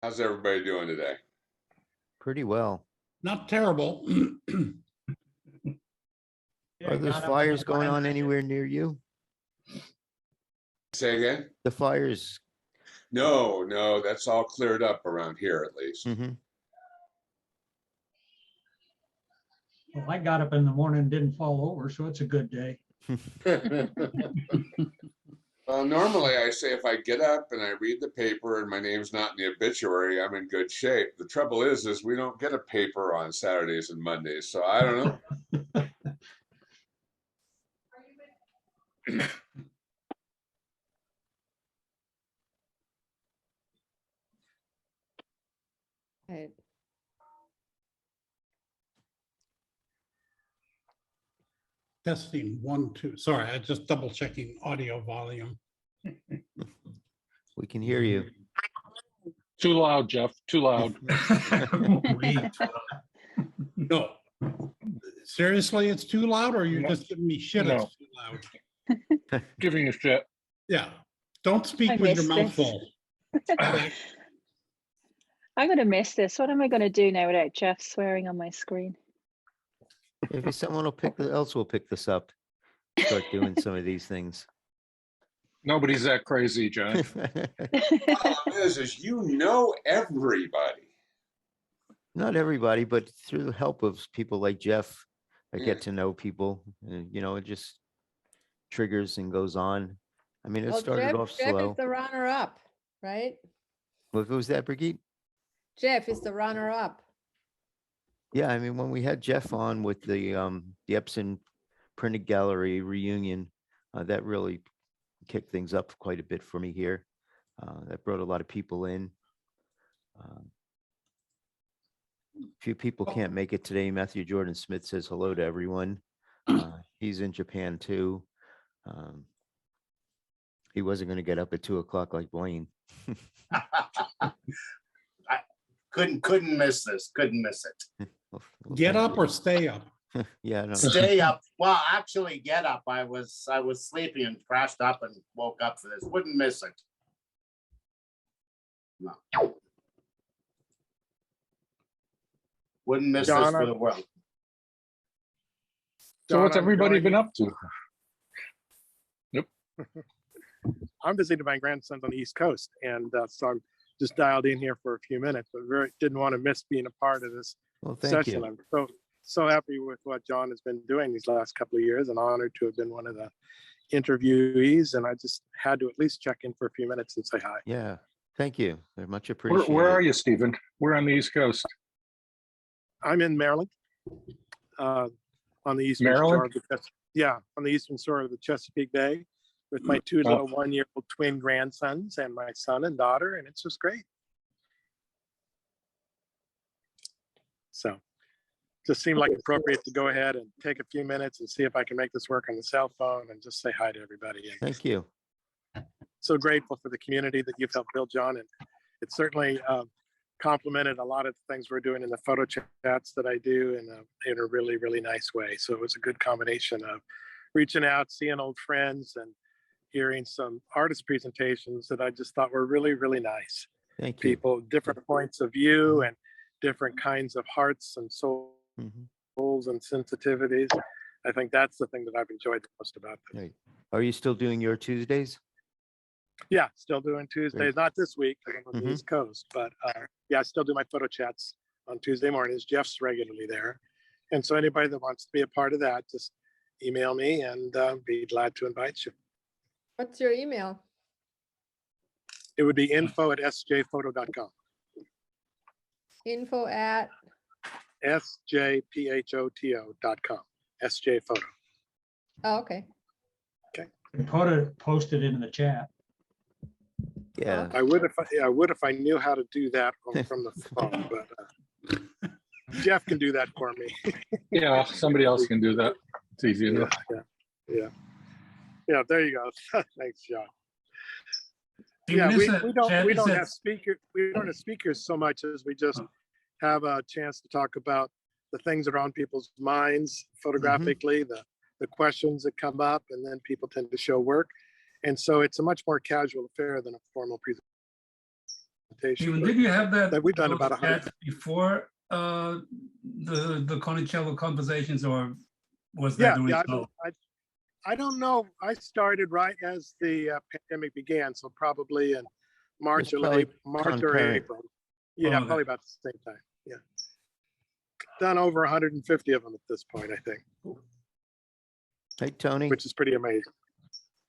How's everybody doing today? Pretty well. Not terrible. Are those fires going on anywhere near you? Say again? The fires. No, that's all cleared up around here at least. Well, I got up in the morning and didn't fall over, so it's a good day. Well, normally I say if I get up and I read the paper and my name's not in the obituary, I'm in good shape. The trouble is we don't get a paper on Saturdays and Mondays, so I don't know. Right. Testing 1, 2. Sorry, I just double checking audio volume. We can hear you. Too loud, Jeff. Too loud. No. Seriously, it's too loud, or you're just giving me shit? No. It's too loud. Giving you shit. Yeah. Don't speak I with your missed mouth this. full. I'm going to miss this. What am I going to do now without Jeff swearing on my screen? Maybe someone else will pick this up. Start doing some of these things. Nobody's that crazy, John. Problem is you know everybody. Not everybody, but through the help of people like Jeff, I get to know people. And, you know, it just triggers and goes on. I mean, it Well, started off Jeff slow. is the runner-up, right? What was that, Brigitte? Jeff is the runner-up. Yeah, I mean, when we had Jeff on with the Epson Printed Gallery reunion, that really kicked things up quite a bit for me here. That brought a lot of people in. Few people can't make it today. Matthew Jordan Smith says hello to everyone. He's in Japan too. He wasn't going to get up at 2 o'clock like Blaine. I couldn't miss this. Couldn't miss it. Well, Get thank up you. or stay up? Yeah, no. Stay up. Well, actually, get up. I was sleeping and crashed up and woke up for this. Wouldn't miss it. No. Wouldn't miss this for the world. So what's everybody been up to? I'm visiting my grandsons on the East Coast, and so I'm just dialed in here for a few minutes, but didn't want to miss being a part of this Well, thank session. you. I'm so happy with what John has been doing these last couple of years, and honored to have been one of the interviewees. And I just had to at least check in for a few minutes and say hi. Yeah, thank you. Very much appreciated. Where are you, Stephen? We're on the East Coast. I'm in Maryland, on the eastern Maryland? shore on the eastern shore of the Chesapeake Bay, with my two little 1-year-old twin grandsons and my son and daughter, and it's just great. So just seemed like appropriate to go ahead and take a few minutes and see if I can make this work on the cell phone and just say hi to everybody. And Thank you. so grateful for the community that you've helped build, John, and it certainly complemented a lot of the things we're doing in the photo chats that I do in a really, really nice way. So it was a good combination of reaching out, seeing old friends, and hearing some artist presentations that I just thought were really, really nice. Thank you. People, different points of view and different kinds of hearts and souls and sensitivities. I think that's the thing that I've enjoyed the most about this. Great. Are you still doing your Tuesdays? Yeah, still doing Tuesdays, not this week, because I'm on the East Coast, but yeah, I still do my photo chats on Tuesday mornings. Jeff's regularly there. And so anybody that wants to be a part of that, just email me and be glad to invite you. What's your email? It would be info@sjphoto.com. Info at? sjphoto.com. SJ Photo. Oh, okay. Post it in the chat. Yeah. I would if I knew how to do that from the phone, but Jeff can do that for me. Yeah, somebody else can do that. It's easy enough. Yeah, there you go. Thanks, John. Yeah, we don't have speakers so much as we just have a chance to talk about the things that are on people's minds photographically, the questions that come up, and then people tend to show work. And so it's a much more casual affair than a formal presentation. Did you have that? That we've done those about 100. chats before the Conicello conversations, or was that Yeah, doing yeah. so? I don't know. I started right as the pandemic began, so probably in March It's or probably March or concurrent. April. Yeah, Okay. probably about the same time. Yeah, done over 150 of them at this point, I think, Hey, Tony. which is pretty amazing.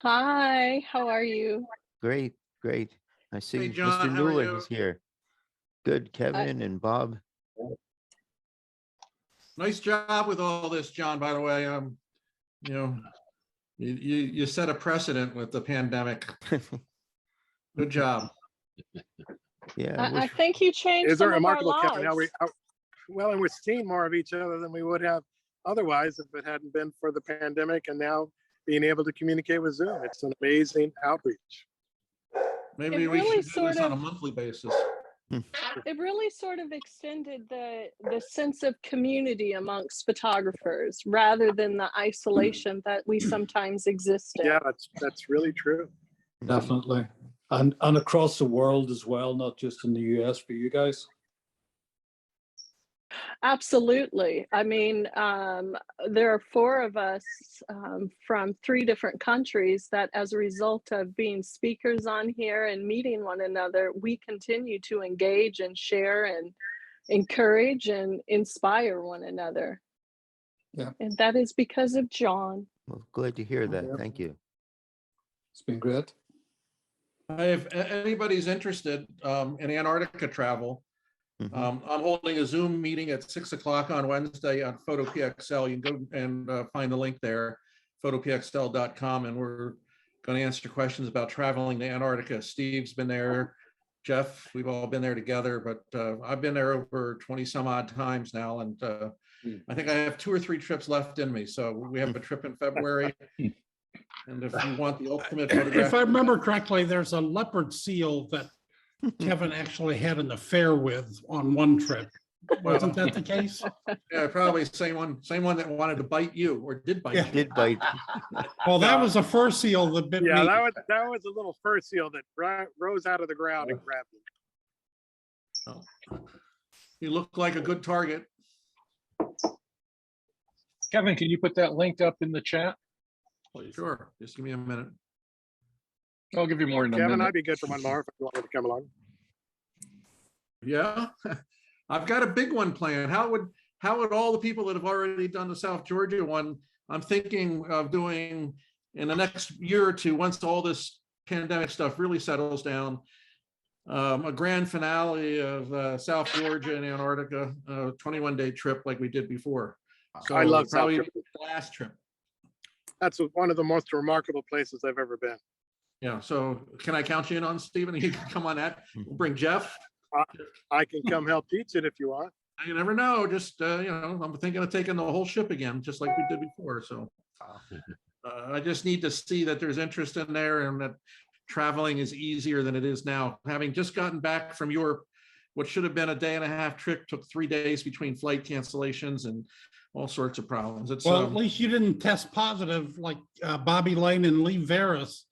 Hi, how are you? Great, great. I see Hey, John, Mr. how are Newler you? is here. Good, Kevin and Bob. Nice job with all this, John, by the way. You know, you set a precedent with the pandemic. Good job. Yeah, I wish- think you changed Is it some of our remarkable, Kevin? How lives. well, and we're seeing more of each other than we would have otherwise if it hadn't been for the pandemic, and now being able to communicate with Zoom. It's an amazing outreach. Maybe It we really should do sort this on a of- monthly basis. It really sort of extended the sense of community amongst photographers rather than the isolation that we sometimes exist in. Yeah, that's really true. Definitely. And across the world as well, not just in the US for you guys. Absolutely. I mean, there are 4 of us from 3 different countries that, as a result of being speakers on here and meeting one another, we continue to engage and share and encourage and inspire one another. Yeah. And that is because of John. Well, glad to hear that. Yeah. Thank you. It's been great. If anybody's interested in Antarctica travel, Mhm. I'm holding a Zoom meeting at 6 o'clock on Wednesday on PhotoPXL. You can go and find the link there, photopxl.com, and we're going to answer questions about traveling to Antarctica. Steve's been there, Jeff, we've all been there together, but I've been there over 20 some odd times now, and I think I have 2 or 3 trips left in me. So we have a trip in February, and if you want the ultimate photograph, If I remember correctly, there's a leopard seal that Kevin actually had an affair with on one trip. Wasn't that the case? yeah, probably same one that wanted to bite you or did bite Yeah. you. Did bite. Well, that was a fur seal that bit Yeah, me. that was a little fur seal that rose out of the ground and grabbed me. You look like a good target. Kevin, can you put that link up in the chat? Sure, just give me a minute. I'll give you more than a Kevin, minute. I'd be good for one more if you want me to come along. Yeah, I've got a big one planned. How would all the people that have already done the South Georgia one, I'm thinking of doing in the next year or two, once all this pandemic stuff really settles down, a grand finale of South Georgia and Antarctica, 21-day trip like we did before. So I love South probably Georgia. the last trip. That's one of the most remarkable places I've ever been. Yeah, so can I count you in on, Stephen? You can come on that. We'll bring Jeff. I can come help teach it if you want. You never know. Just, I'm thinking of taking the whole ship again, just like we did before. So I just need to see that there's interest in there and that traveling is easier than it is now. Having just gotten back from Europe, what should have been a day-and-a-half trip took 3 days between flight cancellations and all sorts of problems. It's Well, at least you didn't test positive like Bobby Lane and Lee Veras.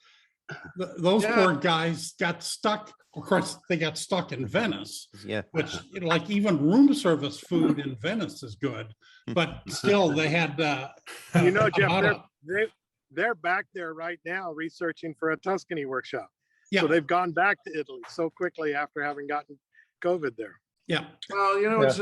Those Yeah. poor guys got stuck. Of course, they got stuck in Venice, Yeah. which like even room service food in Venice is good, but still they had. You know, Jeff, about they're back there right now researching for a Tuscany workshop. Yeah. So they've gone back to Italy so quickly after having gotten COVID there. yeah, Well, Yeah. it's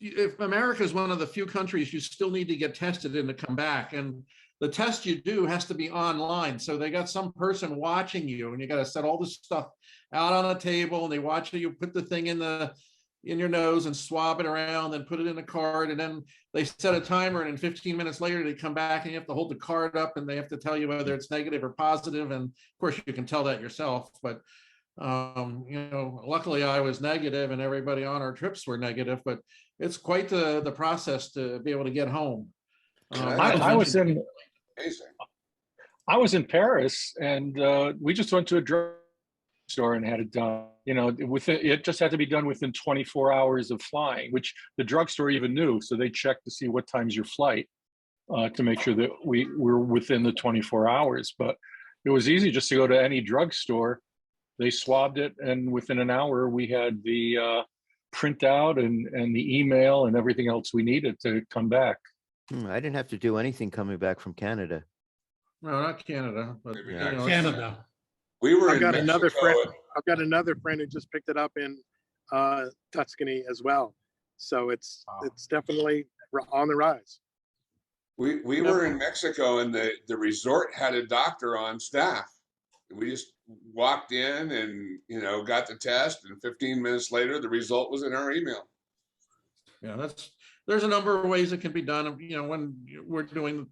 if America is one of the few countries you still need to get tested and to come back, and the test you do has to be online. So they got some person watching you, and you got to set all this stuff out on a table, and they watch you put the thing in your nose and swab it around and put it in a card, and then they set a timer, and in 15 minutes later they come back and you have to hold the card up and they have to tell you whether it's negative or positive. And of course you can tell that yourself, but luckily I was negative and everybody on our trips were negative, but it's quite the process to be able to get home. I was in Amazing. I was in Paris, and we just went to a drug store and had it done. It just had to be done within 24 hours of flying, which the drugstore even knew. So they checked to see what time's your flight to make sure that we were within the 24 hours. But it was easy just to go to any drugstore They swabbed it, and within an hour, we had the printout and the email and everything else we needed to come back. I didn't have to do anything coming back from Canada. No, not Canada, but Maybe you not know, Canada. We were I've in got another Mexico. friend. I've got another friend who just picked it up in Tuscany as well. So it's definitely on the rise. We were in Mexico, and the resort had a doctor on staff. We just walked in and, you know, got the test, and 15 minutes later, the result was in our email. yeah, there's a number of ways it can be done. You know, when we're doing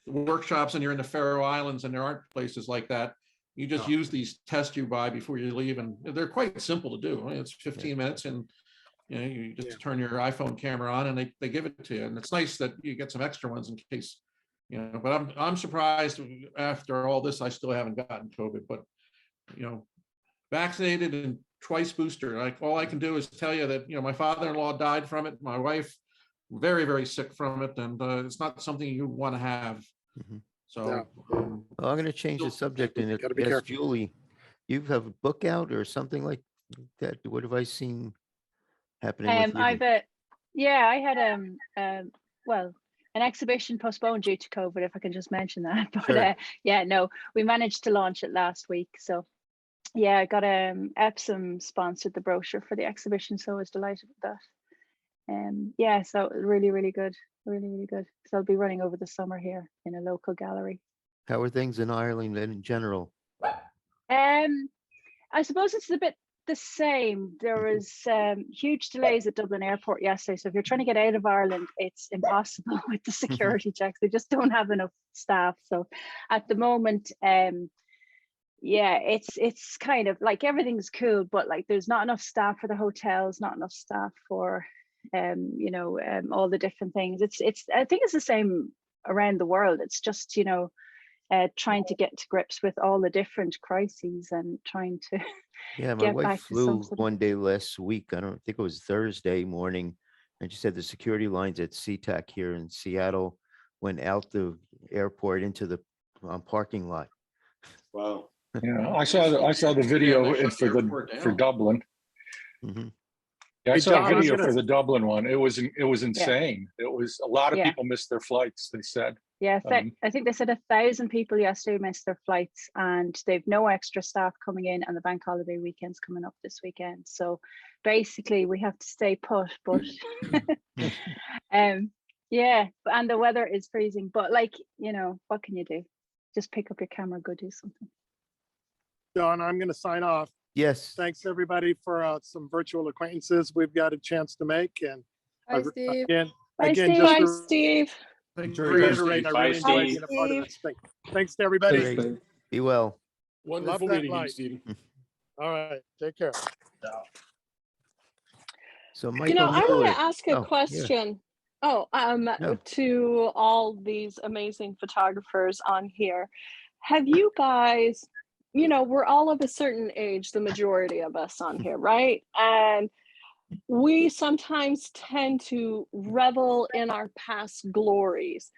workshops and you're in the Faroe Islands and there aren't places like that, you just use these tests you buy before you leave, and they're quite simple to do. I mean, it's 15 minutes, and you know, you just turn your iPhone camera on and they give it to you. And it's nice that you get some extra ones in case, you know, but I'm surprised after all this, I still haven't gotten COVID, but you know, vaccinated and twice booster. Like, all I can do is tell you that, you know, my father-in-law died from it. My wife, very, very sick from it. And it's not something you want to have. Mhm. So Well, I'm going to change the subject and Gotta be ask careful. Julie, you have a book out or something like that? What have I seen happening with you? I had well, an exhibition postponed due to COVID, if I can just mention that. But Sure. yeah, no, we managed to launch it last week. So yeah, I got Epsom sponsored the brochure for the exhibition, so I was delighted with that. Yeah, so really, really good, really, really good. So I'll be running over the summer here in a local gallery. How are things in Ireland and in general? I suppose it's a bit the same. There was huge delays at Dublin Airport yesterday. So if you're trying to get out of Ireland, it's impossible with the security checks. They just don't have enough staff. So at the moment, yeah, it's kind of like everything's cool, but like there's not enough staff for the hotels, not enough staff for you know, all the different things. It's I think it's the same around the world. It's just, you know, trying to get to grips with all the different crises and trying to Yeah, my get wife back to some flew sort of, one day last week. I don't think it was Thursday morning. And she said the security lines at SeaTac here in Seattle went out the airport into the parking lot. Wow. Yeah, I saw the video they shut the airport for down. Dublin. Mhm. Yeah, I Hey, saw John, a I'm video gonna- for the Dublin one. It was insane. It was a lot of Yeah. people missed their flights, they said. yeah, I think they said 1,000 people yesterday missed their flights, and they've no extra staff coming in, and the bank holiday weekend's coming up this weekend. So basically we have to stay put, but yeah, and the weather is freezing, but like, you know, what can you do? Just pick up your camera, go do something. John, I'm going to sign off. Yes. Thanks everybody for some virtual acquaintances we've got a chance to make. And Hi, Steve. again, Bye, again, Steve. just Bye, to Steve. Thanks Very for good. reiterate, I Bye, really enjoyed Steve. being a part of Steve. this thing. Thanks to everybody. Great. Be well. wonderful that meeting you, light. Stephen. All right, take care. So You Michael know, I want Mueller. to ask Oh, a yeah. question. Oh, No. to all these amazing photographers on here. Have you guys, you know, we're all of a certain age, the majority of us on here, right? And we sometimes tend to revel in our past glories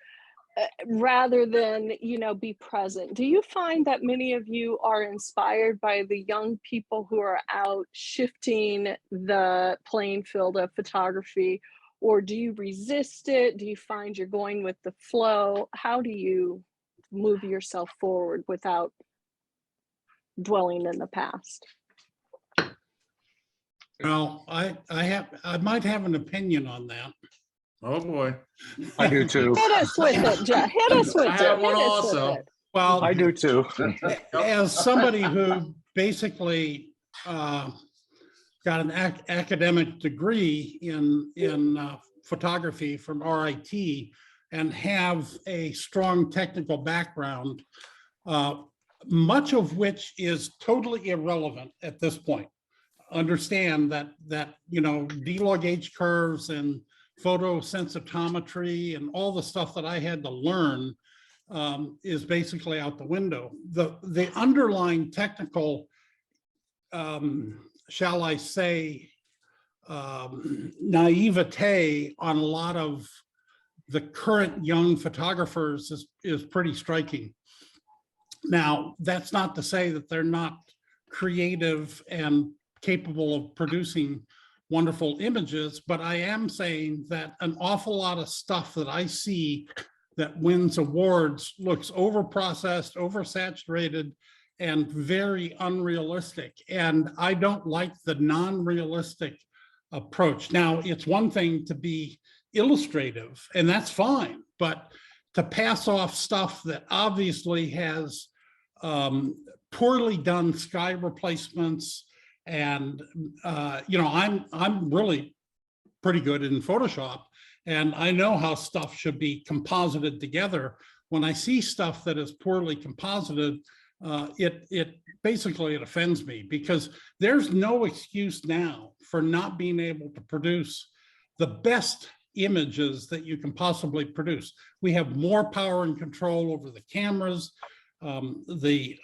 rather than, you know, be present. Do you find that many of you are inspired by the young people who are out shifting the playing field of photography, or do you resist it? Do you find you're going with the flow? How do you move yourself forward without dwelling in the past? Well, I might have an opinion on that. Oh, boy. I do too. Hit us with it, Jeff. Hit us with I it. have one Hit us with also. it. Well, I do too. as somebody who basically got an academic degree in photography from RIT and have a strong technical background, much of which is totally irrelevant at this point. Understand that you know, D-log H curves and photosensitometry and all the stuff that I had to learn is basically out the window. The underlying technical, shall I say, naivete on a lot of the current young photographers is pretty striking. Now, that's not to say that they're not creative and capable of producing wonderful images, but I am saying that an awful lot of stuff that I see that wins awards looks over-processed, oversaturated, and very unrealistic. And I don't like the non-realistic approach. Now, it's one thing to be illustrative, and that's fine, but to pass off stuff that obviously has poorly done sky replacements, and I'm really pretty good in Photoshop, and I know how stuff should be composited together. When I see stuff that is poorly composited, it basically offends me, because there's no excuse now for not being able to produce the best images that you can possibly produce. We have more power and control over the cameras, the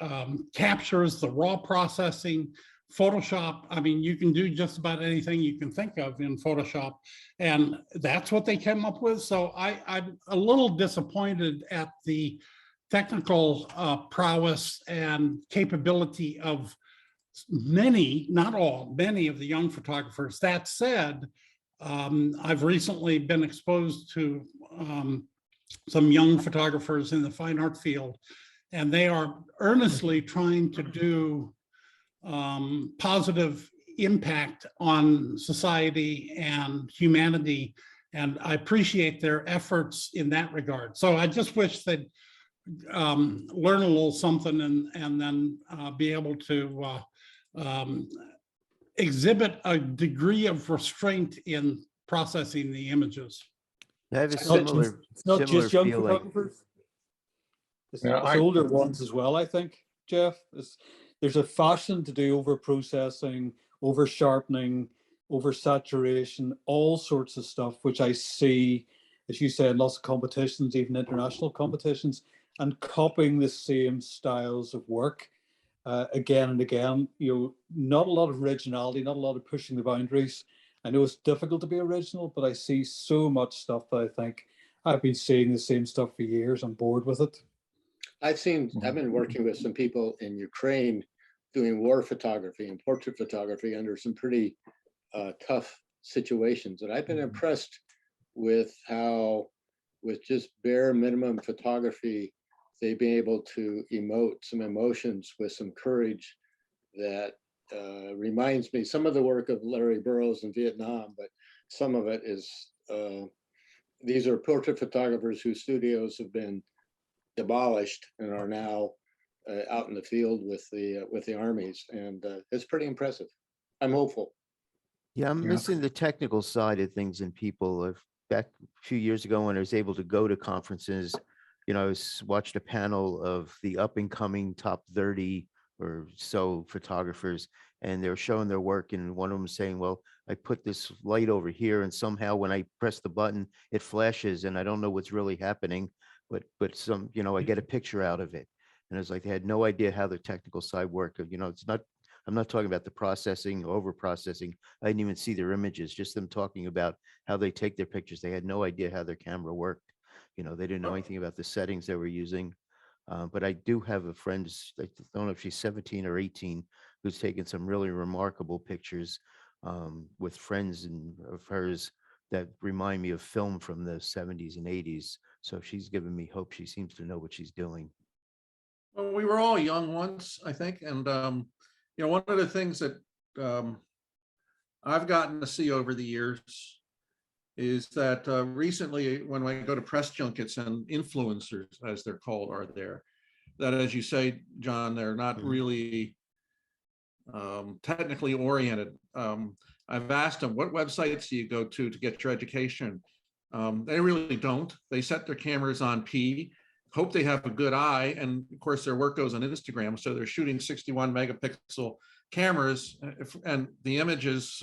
captures, the raw processing. Photoshop, I mean, you can do just about anything you can think of in Photoshop, and that's what they came up with. So I'm a little disappointed at the technical prowess and capability of many, not all, many of the young photographers. That said, I've recently been exposed to some young photographers in the fine art field, and they are earnestly trying to do positive impact on society and humanity. And I appreciate their efforts in that regard. So I just wish they'd learn a little something and then be able to exhibit a degree of restraint in processing the images. I have a It's not similar, just, it's not similar just young feeling. photographers. It's, Yeah, it's older ones as well, I think, Jeff. There's a fashion to do over processing, over sharpening, over saturation, all sorts of stuff, which I see, as you said, lots of competitions, even international competitions, and copying the same styles of work again and again. Not a lot of originality, not a lot of pushing the boundaries. I know it's difficult to be original, but I see so much stuff that I think I've been seeing the same stuff for years. I'm bored with it. I've been working with some people in Ukraine doing war photography and portrait photography under some pretty tough situations. And I've been impressed with how, with just bare minimum photography, they've been able to emote some emotions with some courage that reminds me some of the work of Larry Burroughs in Vietnam, but some of it is, these are portrait photographers whose studios have been demolished and are now out in the field with the armies, and it's pretty impressive. I'm hopeful. Yeah, I'm missing the technical side of things in people. Back a few years ago when I was able to go to conferences, I watched a panel of the up and coming top 30 or so photographers, and they were showing their work, and one of them saying, well, I put this light over here, and somehow when I press the button, it flashes, and I don't know what's really happening, but some, I get a picture out of it. And it's like they had no idea how the technical side worked. It's not, I'm not talking about the processing, over processing. I didn't even see their images, just them talking about how they take their pictures. They had no idea how their camera worked. They didn't know anything about the settings they were using. But I do have a friend, I don't know if she's 17 or 18, who's taken some really remarkable pictures with friends of hers that remind me of film from the 70s and 80s. So she's given me hope. She seems to know what she's doing. Well, we were all young once, I think. And, one of the things that I've gotten to see over the years is that recently when I go to press junkets, and influencers, as they're called, are there, that, as you say, John, they're not really technically oriented. I've asked them, what websites do you go to get your education? They really don't. They set their cameras on P, hope they have a good eye, and of course their work goes on Instagram, so they're shooting 61 megapixel cameras, and the images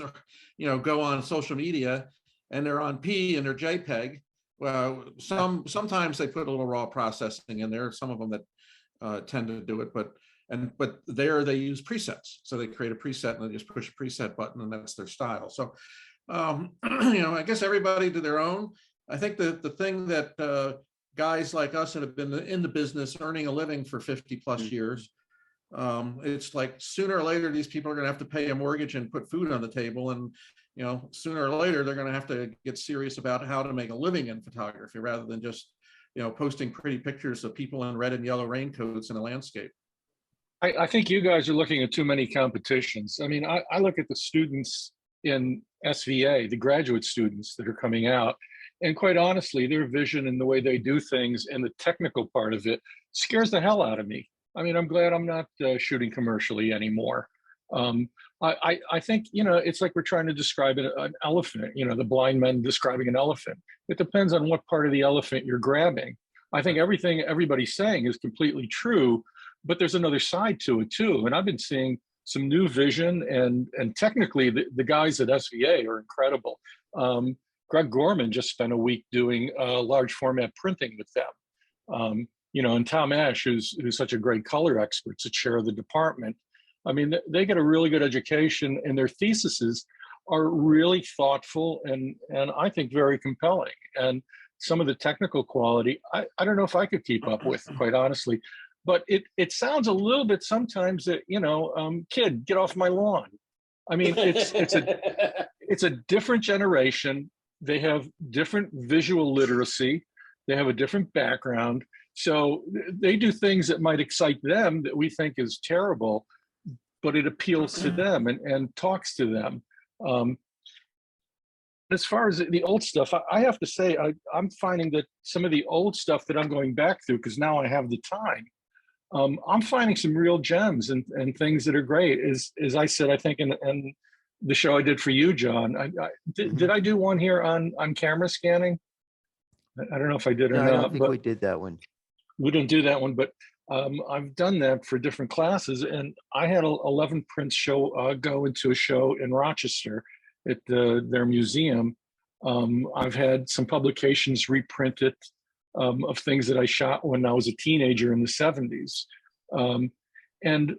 go on social media, and they're on P and they're JPEG. Well, sometimes they put a little raw processing in there, some of them that tend to do it, but there they use presets. So they create a preset and they just push a preset button, and that's their style. So I guess everybody to their own. I think that the thing that guys like us that have been in the business earning a living for 50 plus years, It's like sooner or later, these people are going to have to pay a mortgage and put food on the table. And, you know, sooner or later, they're going to have to get serious about how to make a living in photography rather than just, you know, posting pretty pictures of people in red and yellow raincoats in a landscape. I think you guys are looking at too many competitions. I mean, I look at the students in SVA, the graduate students that are coming out, and quite honestly, their vision and the way they do things and the technical part of it scares the hell out of me. I mean, I'm glad I'm not shooting commercially anymore. I think, you know, it's like we're trying to describe an elephant, you know, the blind men describing an elephant. It depends on what part of the elephant you're grabbing. I think everything everybody's saying is completely true, but there's another side to it too. And I've been seeing some new vision, and technically the guys at SVA are incredible. Greg Gorman just spent a week doing large format printing with them. You know, and Tom Ash, who's such a great color expert, the chair of the department. I mean, they get a really good education, and their theses are really thoughtful and I think very compelling. And some of the technical quality, I don't know if I could keep up with, quite honestly. But it sounds a little bit sometimes that, you know, kid, get off my lawn. I mean, it's a different generation. They have different visual literacy. They have a different background. So they do things that might excite them that we think is terrible, but it appeals to them and talks to them. As far as the old stuff, I have to say, I'm finding that some of the old stuff that I'm going back through, because now I have the time, I'm finding some real gems and things that are great. As I said, I think in the show I did for you, John, did I do one here on camera scanning? I don't know if I did or No, not. I don't think but we did that one. we didn't do that one, but I've done that for different classes. And I had 11 prints go into a show in Rochester at their museum. I've had some publications reprinted of things that I shot when I was a teenager in the 70s. And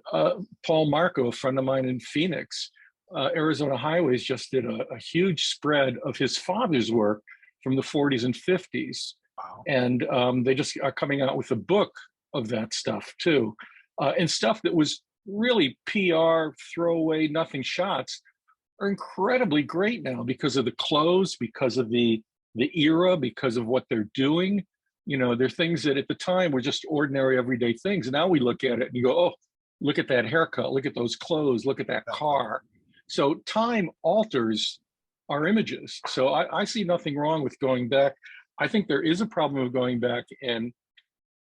Paul Marco, a friend of mine in Phoenix, Arizona Highways just did a huge spread of his father's work from the 40s and 50s. Wow. And they just are coming out with a book of that stuff too. And stuff that was really PR, throwaway, nothing shots are incredibly great now because of the clothes, because of the era, because of what they're doing. You know, they're things that at the time were just ordinary, everyday things. And now we look at it and you go, oh, look at that haircut, look at those clothes, look at that car. So time alters our images. So I see nothing wrong with going back. I think there is a problem of going back and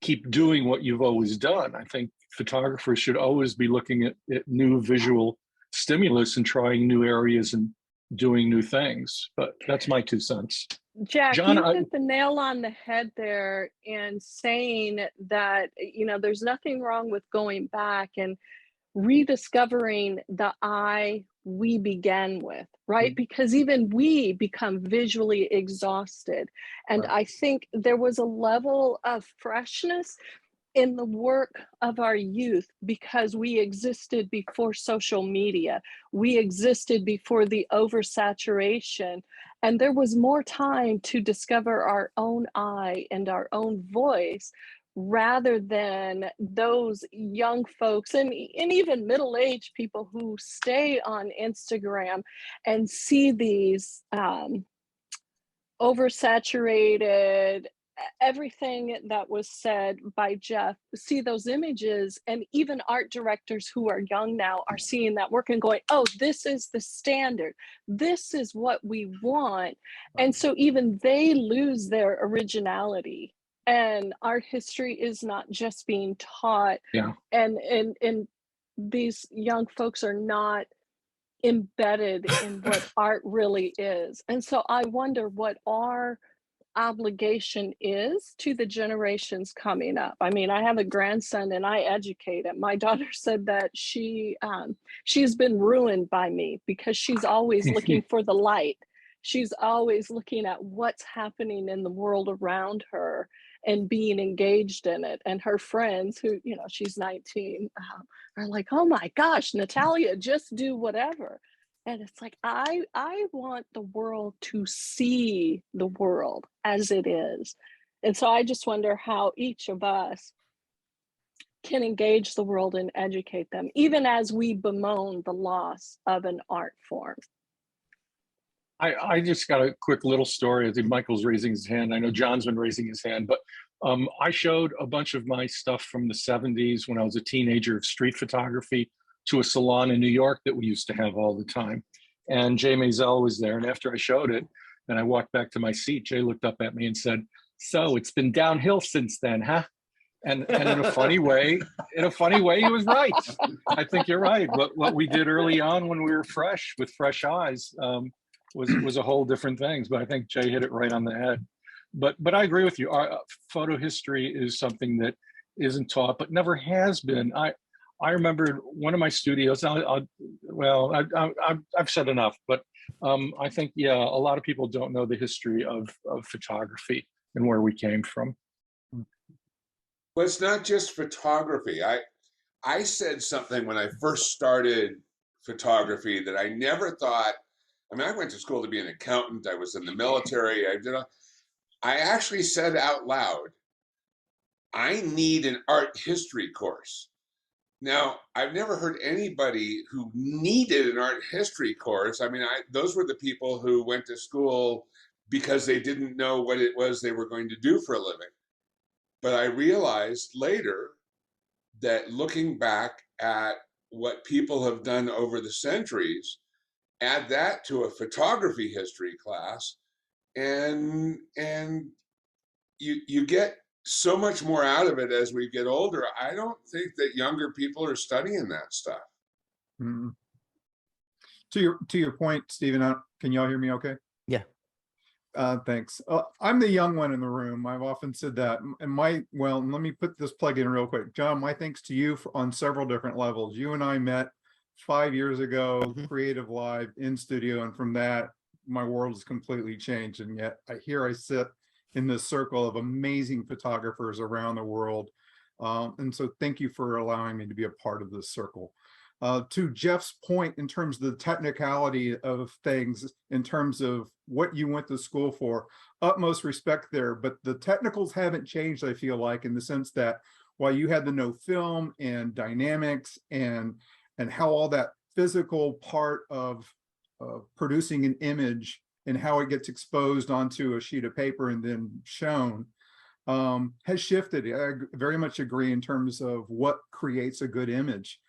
keep doing what you've always done. I think photographers should always be looking at new visual stimulus and trying new areas and doing new things. But that's my 2 cents. Jack, John, you hit the nail on the head there in saying that, you know, there's nothing wrong with going back and rediscovering the I we began with, right? Mm-hmm. Because even we become visually exhausted. And right. I think there was a level of freshness in the work of our youth because we existed before social media. We existed before the oversaturation. And there was more time to discover our own I and our own voice rather than those young folks and even middle-aged people who stay on Instagram and see these oversaturated, everything that was said by Jeff, see those images, and even art directors who are young now are seeing that work and going, oh, this is the standard. This is what we want. And so even they lose their originality. And art history is not just being taught. Yeah. And these young folks are not embedded in what art really is. And so I wonder what our obligation is to the generations coming up. I mean, I have a grandson and I educate him. My daughter said that she's been ruined by me because she's always looking for the light. She's always looking at what's happening in the world around her and being engaged in it. And her friends who, you know, she's 19, are like, oh my gosh, Natalia, just do whatever. And it's like, I want the world to see the world as it is. And so I just wonder how each of us can engage the world and educate them, even as we bemoan the loss of an art form. I just got a quick little story. I think Michael's raising his hand. I know John's been raising his hand, but I showed a bunch of my stuff from the 70s when I was a teenager of street photography to a salon in New York that we used to have all the time. And Jay Maisel was there. And after I showed it and I walked back to my seat, Jay looked up at me and said, "So it's been downhill since then, huh?" And in a funny way, he was right. I think you're right. What we did early on when we were fresh with fresh eyes was a whole different things. But I think Jay hit it right on the head. But I agree with you. Our photo history is something that isn't taught, but never has been. I remember one of my studios. I've said enough, but I think a lot of people don't know the history of photography and where we came from. Well, it's not just photography. I said something when I first started photography that I never thought. I mean, I went to school to be an accountant. I was in the military. I actually said out loud, I need an art history course. Now, I've never heard anybody who needed an art history course. I mean, those were the people who went to school because they didn't know what it was they were going to do for a living. But I realized later that looking back at what people have done over the centuries, add that to a photography history class, and you get so much more out of it as we get older. I don't think that younger people are studying that stuff. Mm-hmm. To your point, Stephen, can y'all hear me okay? Yeah. Thanks. I'm the young one in the room. I've often said that. And let me put this plug in real quick. John, my thanks to you on several different levels. You and I met 5 years ago, Creative Live in studio. And from that, my world has completely changed. And yet I sit in this circle of amazing photographers around the world. And so thank you for allowing me to be a part of this circle. To Jeff's point, in terms of the technicality of things, in terms of what you went to school for, utmost respect there, but the technicals haven't changed, I feel like, in the sense that while you had to know film and dynamics and how all that physical part of producing an image and how it gets exposed onto a sheet of paper and then shown has shifted. I very much agree in terms of what creates a good image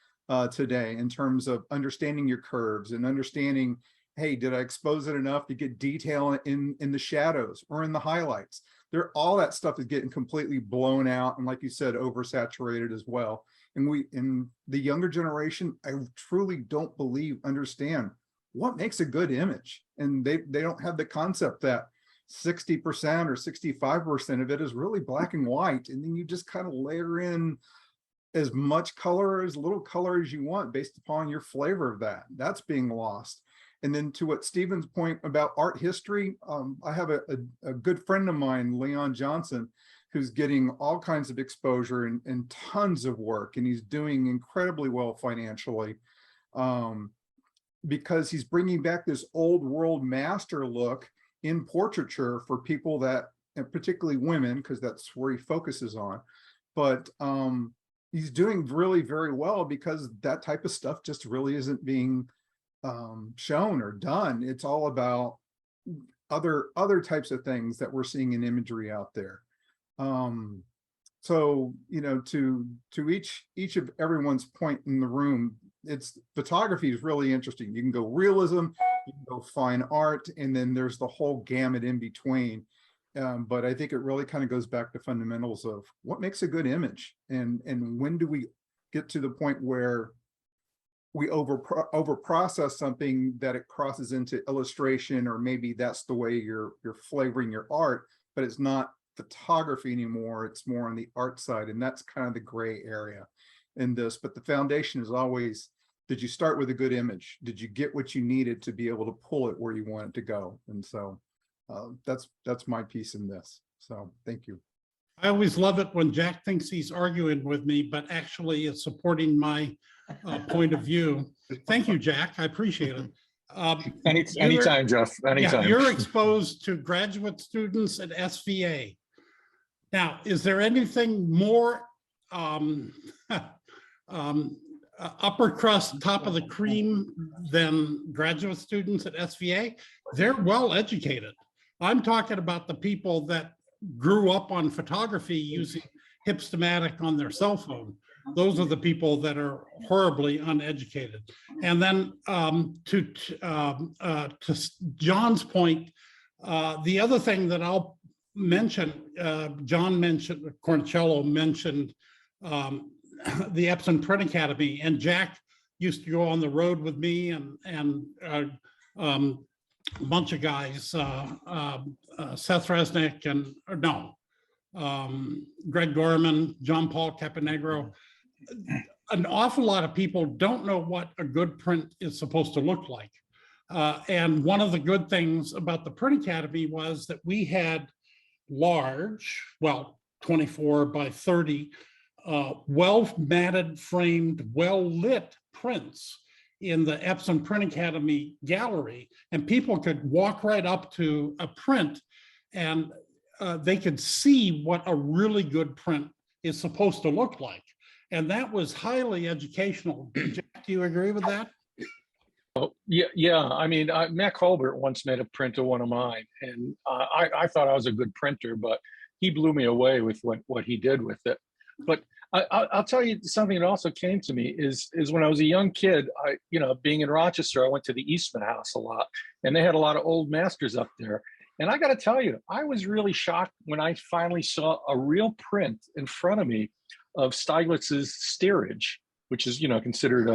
today, in terms of understanding your curves and understanding, hey, did I expose it enough to get detail in the shadows or in the highlights? All that stuff is getting completely blown out, and like you said, oversaturated as well. And in the younger generation, I truly don't understand what makes a good image. And they don't have the concept that 60% or 65% of it is really black and white. And then you just kind of layer in as much color, as little color as you want based upon your flavor of that. That's being lost. And then to what Stephen's point about art history, I have a good friend of mine, Leon Johnson, who's getting all kinds of exposure and tons of work, and he's doing incredibly well financially because he's bringing back this old world master look in portraiture for people that, and particularly women, because that's where he focuses on. But he's doing really very well because that type of stuff just really isn't being shown or done. It's all about other types of things that we're seeing in imagery out there. So, you know, to each of everyone's point in the room, photography is really interesting. You can go realism, you can go fine art, and then there's the whole gamut in between. But I think it really kind of goes back to fundamentals of what makes a good image, and when do we get to the point where we over process something that it crosses into illustration, or maybe that's the way you're flavoring your art, but it's not photography anymore. It's more on the art side, and that's kind of the gray area in this. But the foundation is always, did you start with a good image? Did you get what you needed to be able to pull it where you want it to go? And so that's my piece in this. So thank you. I always love it when Jack thinks he's arguing with me, but actually is supporting my point of view. Thank you, Jack. I appreciate it. Anytime, Jeff. Anytime. Yeah, you're exposed to graduate students at SVA. Now, is there anything more upper crust, top of the cream than graduate students at SVA, they're well educated. I'm talking about the people that grew up on photography using Hipstamatic on their cell phone. Those are the people that are horribly uneducated. And then to John's point, the other thing that I'll mention, John mentioned, Cornicello mentioned the Epson Print Academy, and Jack used to go on the road with me and a bunch of guys, Seth Resnick and, or no, Greg Gorman, John Paul Caponegro. An awful lot of people don't know what a good print is supposed to look like. And one of the good things about the Print Academy was that we had large, well, 24 by 30, well matted, framed, well lit prints in the Epson Print Academy gallery, and people could walk right up to a print and they could see what a really good print is supposed to look like. And that was highly educational. Jack, do you agree with that? Oh, yeah. I mean, Matt Colbert once made a print of one of mine, and I thought I was a good printer, but he blew me away with what he did with it. But I'll tell you something that also came to me is when I was a young kid, being in Rochester, I went to the Eastman House a lot, and they had a lot of old masters up there. And I got to tell you, I was really shocked when I finally saw a real print in front of me of Stieglitz's Steerage, which is, considered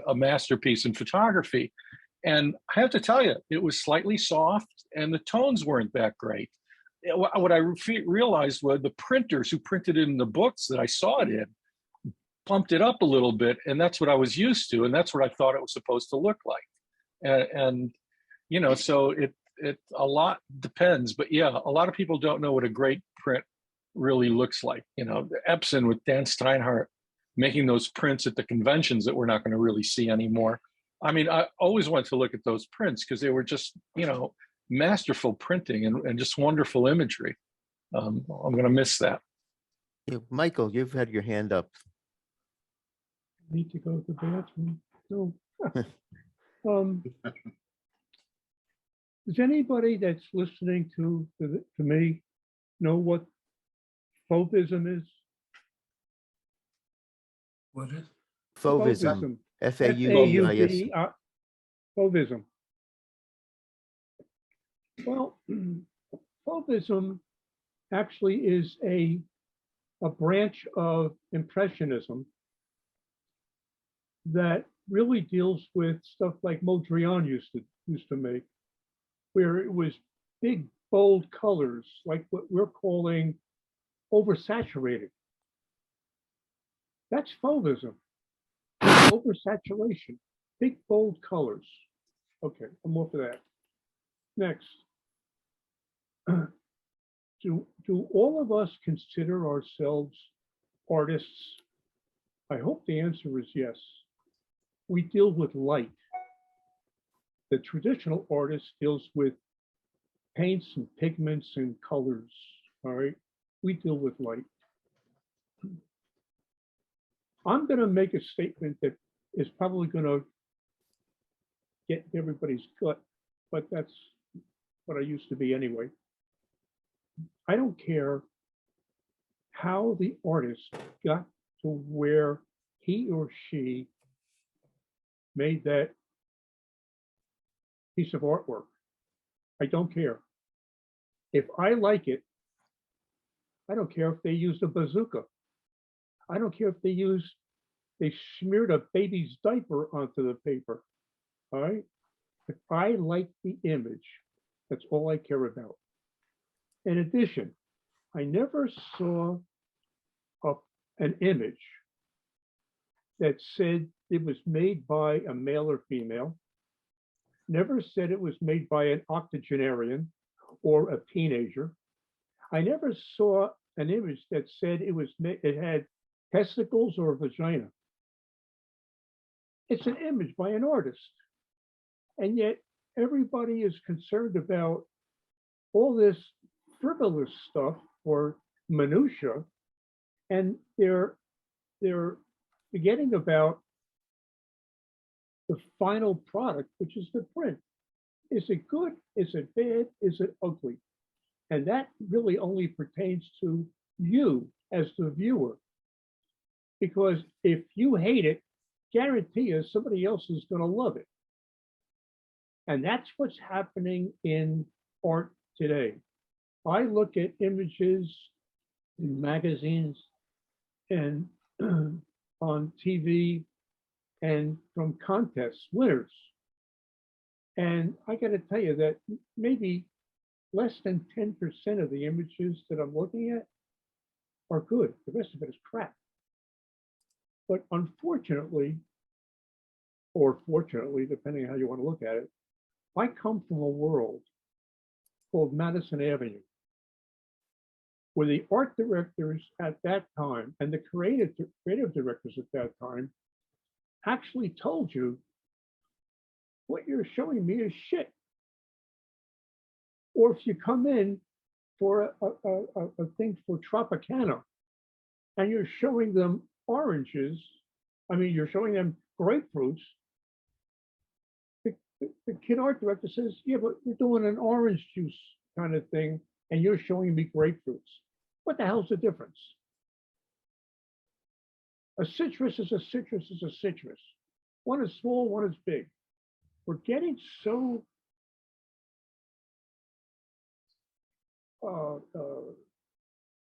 a masterpiece in photography. And I have to tell you, it was slightly soft and the tones weren't that great. What I realized was the printers who printed it in the books that I saw it in pumped it up a little bit, and that's what I was used to, and that's what I thought it was supposed to look like. And so it a lot depends, but yeah, a lot of people don't know what a great print really looks like. Epson with Dan Steinhardt making those prints at the conventions that we're not going to really see anymore. I mean, I always wanted to look at those prints because they were just, masterful printing and just wonderful imagery. I'm going to miss that. Yeah, Michael, you've had your hand up. Need to go to the bathroom. No. Does anybody that's listening to me know what Fauvism is? What is? Fauvism. F-A-U-V-I-S. Fauvism. Well, Fauvism actually is a branch of Impressionism that really deals with stuff like Mondrian used to make, where it was big, bold colors, like what we're calling oversaturated. That's Fauvism. Oversaturation, big, bold colors. Okay, I'm more for that. Next. Do all of us consider ourselves artists? I hope the answer is yes. We deal with light. The traditional artist deals with paints and pigments and colors, all right? We deal with light. I'm going to make a statement that is probably going to get everybody's gut, but that's what I used to be anyway. I don't care how the artist got to where he or she made that piece of artwork. I don't care. If I like it, I don't care if they used a bazooka. I don't care if they smeared a baby's diaper onto the paper. All right. If I like the image, that's all I care about. In addition, I never saw an image that said it was made by a male or female, never said it was made by an octogenarian or a teenager. I never saw an image that said it had testicles or a vagina. It's an image by an artist. And yet everybody is concerned about all this frivolous stuff or minutia, and they're they're forgetting about the final product, which is the print. Is it good? Is it bad? Is it ugly? And that really only pertains to you as the viewer. Because if you hate it, guarantee you somebody else is going to love it. And that's what's happening in art today. I look at images in magazines and on TV and from contests, winners. And I got to tell you that maybe less than 10% of the images that I'm looking at are good. The rest of it is crap. But unfortunately, or fortunately, depending on how you want to look at it, I come from a world called Madison Avenue, where the art directors at that time and the creative directors at that time actually told you, what you're showing me is shit. Or if you come in for a thing for Tropicana and you're showing them oranges, I mean, you're showing them grapefruits, the kid art director says, yeah, but we're doing an orange juice kind of thing and you're showing me grapefruits. What the hell's the difference? A citrus is a citrus is a citrus. One is small, one is big. We're getting so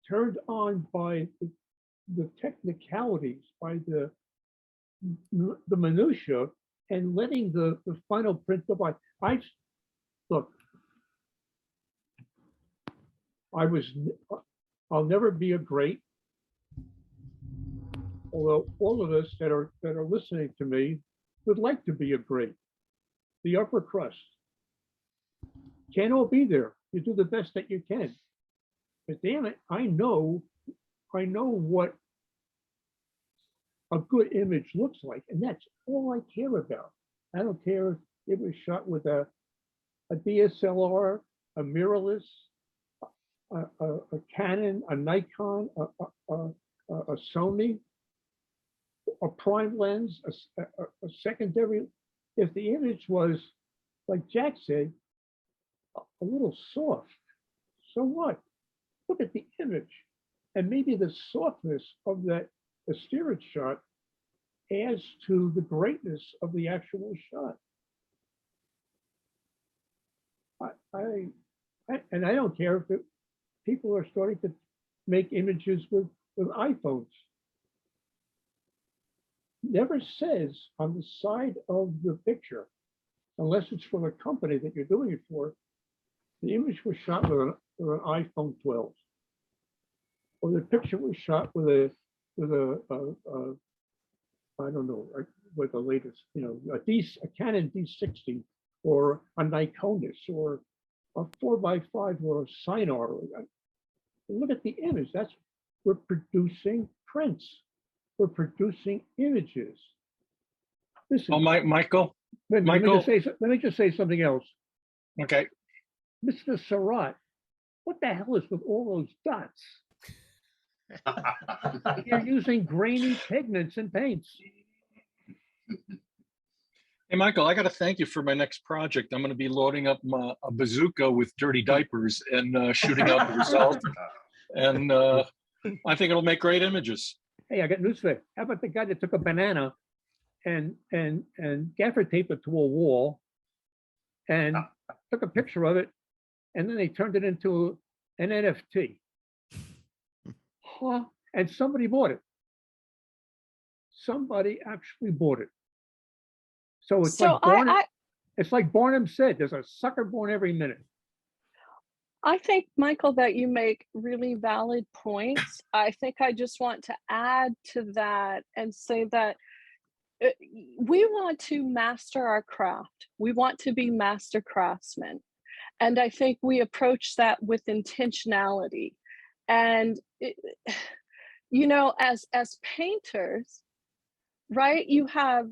turned on by the technicalities, by the minutia, and letting the final print go by. I'll never be a great, although all of us that are listening to me would like to be a great. The upper crust. Can't all be there. You do the best that you can. But damn it, I know what a good image looks like, and that's all I care about. I don't care if it was shot with a DSLR, a mirrorless, a Canon, a Nikon, a Sony, a prime lens, a secondary. If the image was, like Jack said, a little soft, so what? Look at the image. And maybe the softness of that steerage shot adds to the greatness of the actual shot. And I don't care if people are starting to make images with iPhones. Never says on the side of the picture, unless it's from a company that you're doing it for, the image was shot with an iPhone 12, or the picture was shot with a I don't know what the latest, a Canon D60 or a Nikonus or a 4x5 or a Sinar. Look at the image. We're producing prints. We're producing images. Listen, Oh, Michael. let me just say something else. Okay. Mr. Surratt, what the hell is with all those dots? You're using grainy pigments and paints. Hey, Michael, I got to thank you for my next project. I'm going to be loading up a bazooka with dirty diapers and shooting out the result. And I think it'll make great images. Hey, I got news for you. How about the guy that took a banana and gaffer taped it to a wall and took a picture of it, and then they turned it into an NFT. And somebody bought it. Somebody actually bought it. So it's like Barnum, it's like Barnum said, there's a sucker born every minute. I think, Michael, that you make really valid points. I think I just want to add to that and say that we want to master our craft. We want to be master craftsmen. And I think we approach that with intentionality. And, as painters, right, you have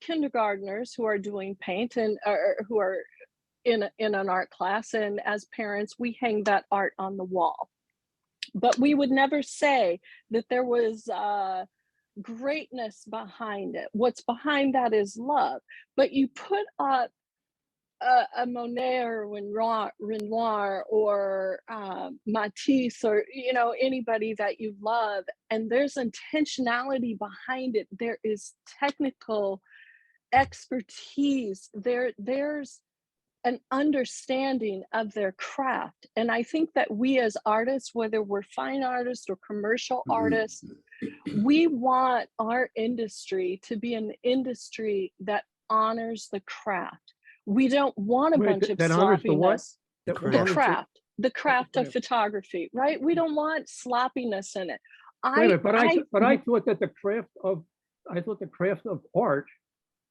kindergartners who are doing paint and who are in an art class, and as parents we hang that art on the wall, but we would never say that there was greatness behind it. What's behind that is love. But you put up a Monet or Renoir or Matisse, or anybody that you love, and there's intentionality behind it. There is technical expertise. There's an understanding of their craft, and I think that we as artists, whether we're fine artists or commercial artists, we want our industry to be an industry that honors the craft. We don't want a bunch of that honors the what? sloppiness. That The honors craft of craft. photography, right? We don't want sloppiness in it. Wait a minute, but I thought that the craft of art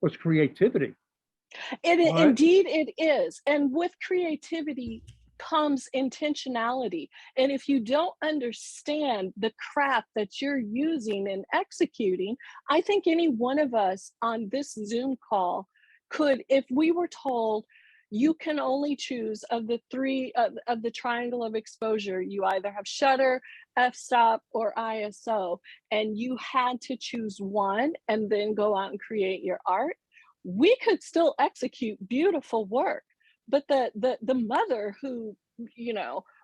was creativity. Indeed it is. And with creativity comes intentionality. And if you don't understand the craft that you're using and executing, I think any one of us on this Zoom call could, if we were told you can only choose of the three of the triangle of exposure, you either have shutter, f-stop, or ISO, and you had to choose one and then go out and create your art, we could still execute beautiful work. But the mother who,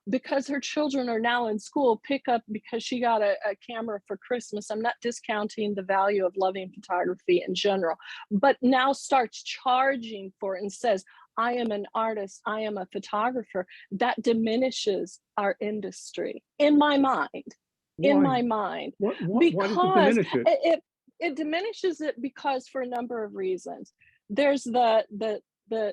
because her children are now in school, pick up because she got a camera for Christmas. I'm not discounting the value of loving photography in general, but now starts charging for it and says, I am an artist, I am a photographer. That diminishes our industry, in my mind. Why? In my mind. Why Because does it diminish it? It diminishes it because for a number of reasons. There's the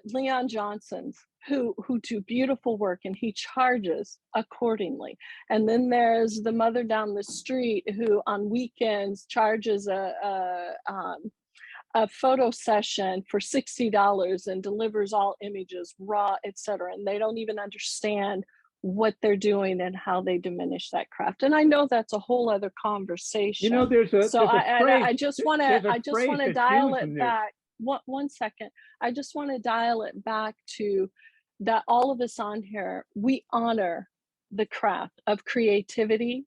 Leon Johnsons who do beautiful work, and he charges accordingly. And then there's the mother down the street who on weekends charges a photo session for $60 and delivers all images raw, etc. And they don't even understand what they're doing and how they diminish that craft. And I know that's a whole other conversation. I just want to dial it back. One second. I just want to dial it back to that all of us on here, we honor the craft of creativity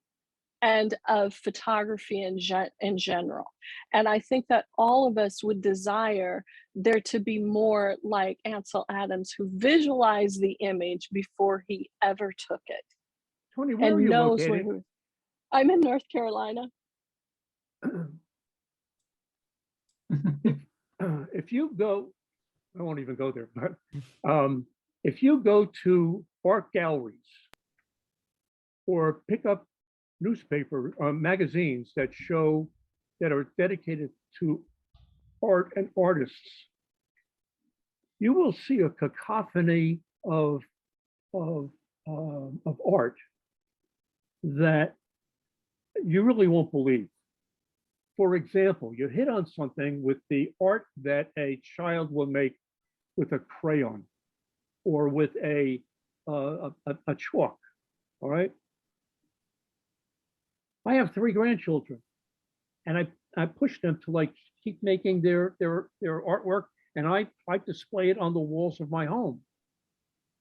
and of photography in general. And I think that all of us would desire there to be more like Ansel Adams, who visualized the image before he ever took it. Tony, where are you located? I'm in North Carolina. If you go, I won't even go there, but if you go to art galleries or pick up newspaper magazines that are dedicated to art and artists, you will see a cacophony of art that you really won't believe. For example, you hit on something with the art that a child will make with a crayon or with a chalk. All right. I have 3 grandchildren, and I push them to like keep making their artwork, and I display it on the walls of my home.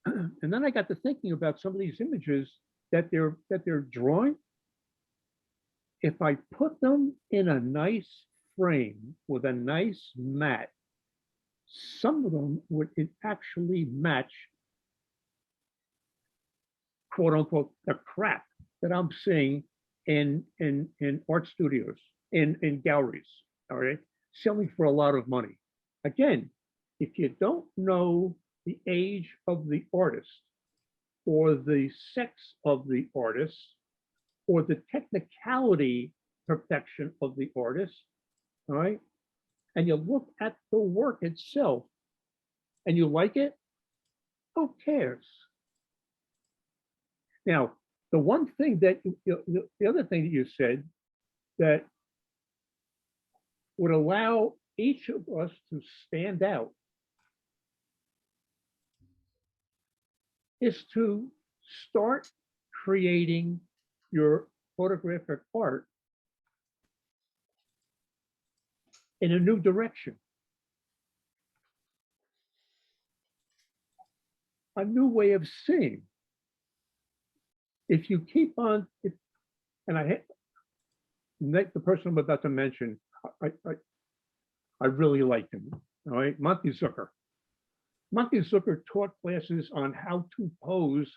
And then I got to thinking about some of these images that they're drawing. If I put them in a nice frame with a nice mat, some of them would actually match, quote unquote, the crap that I'm seeing in art studios, in galleries, all right, selling for a lot of money. Again, if you don't know the age of the artist or the sex of the artist or the technicality perfection of the artist, all right, and you look at the work itself and you like it, who cares? Now, the one thing that, the other thing that you said that would allow each of us to stand out is to start creating your photographic art in a new direction. A new way of seeing. If you keep on, the person I'm about to mention, I really liked him. All right, Monty Zucker. Monty Zucker taught classes on how to pose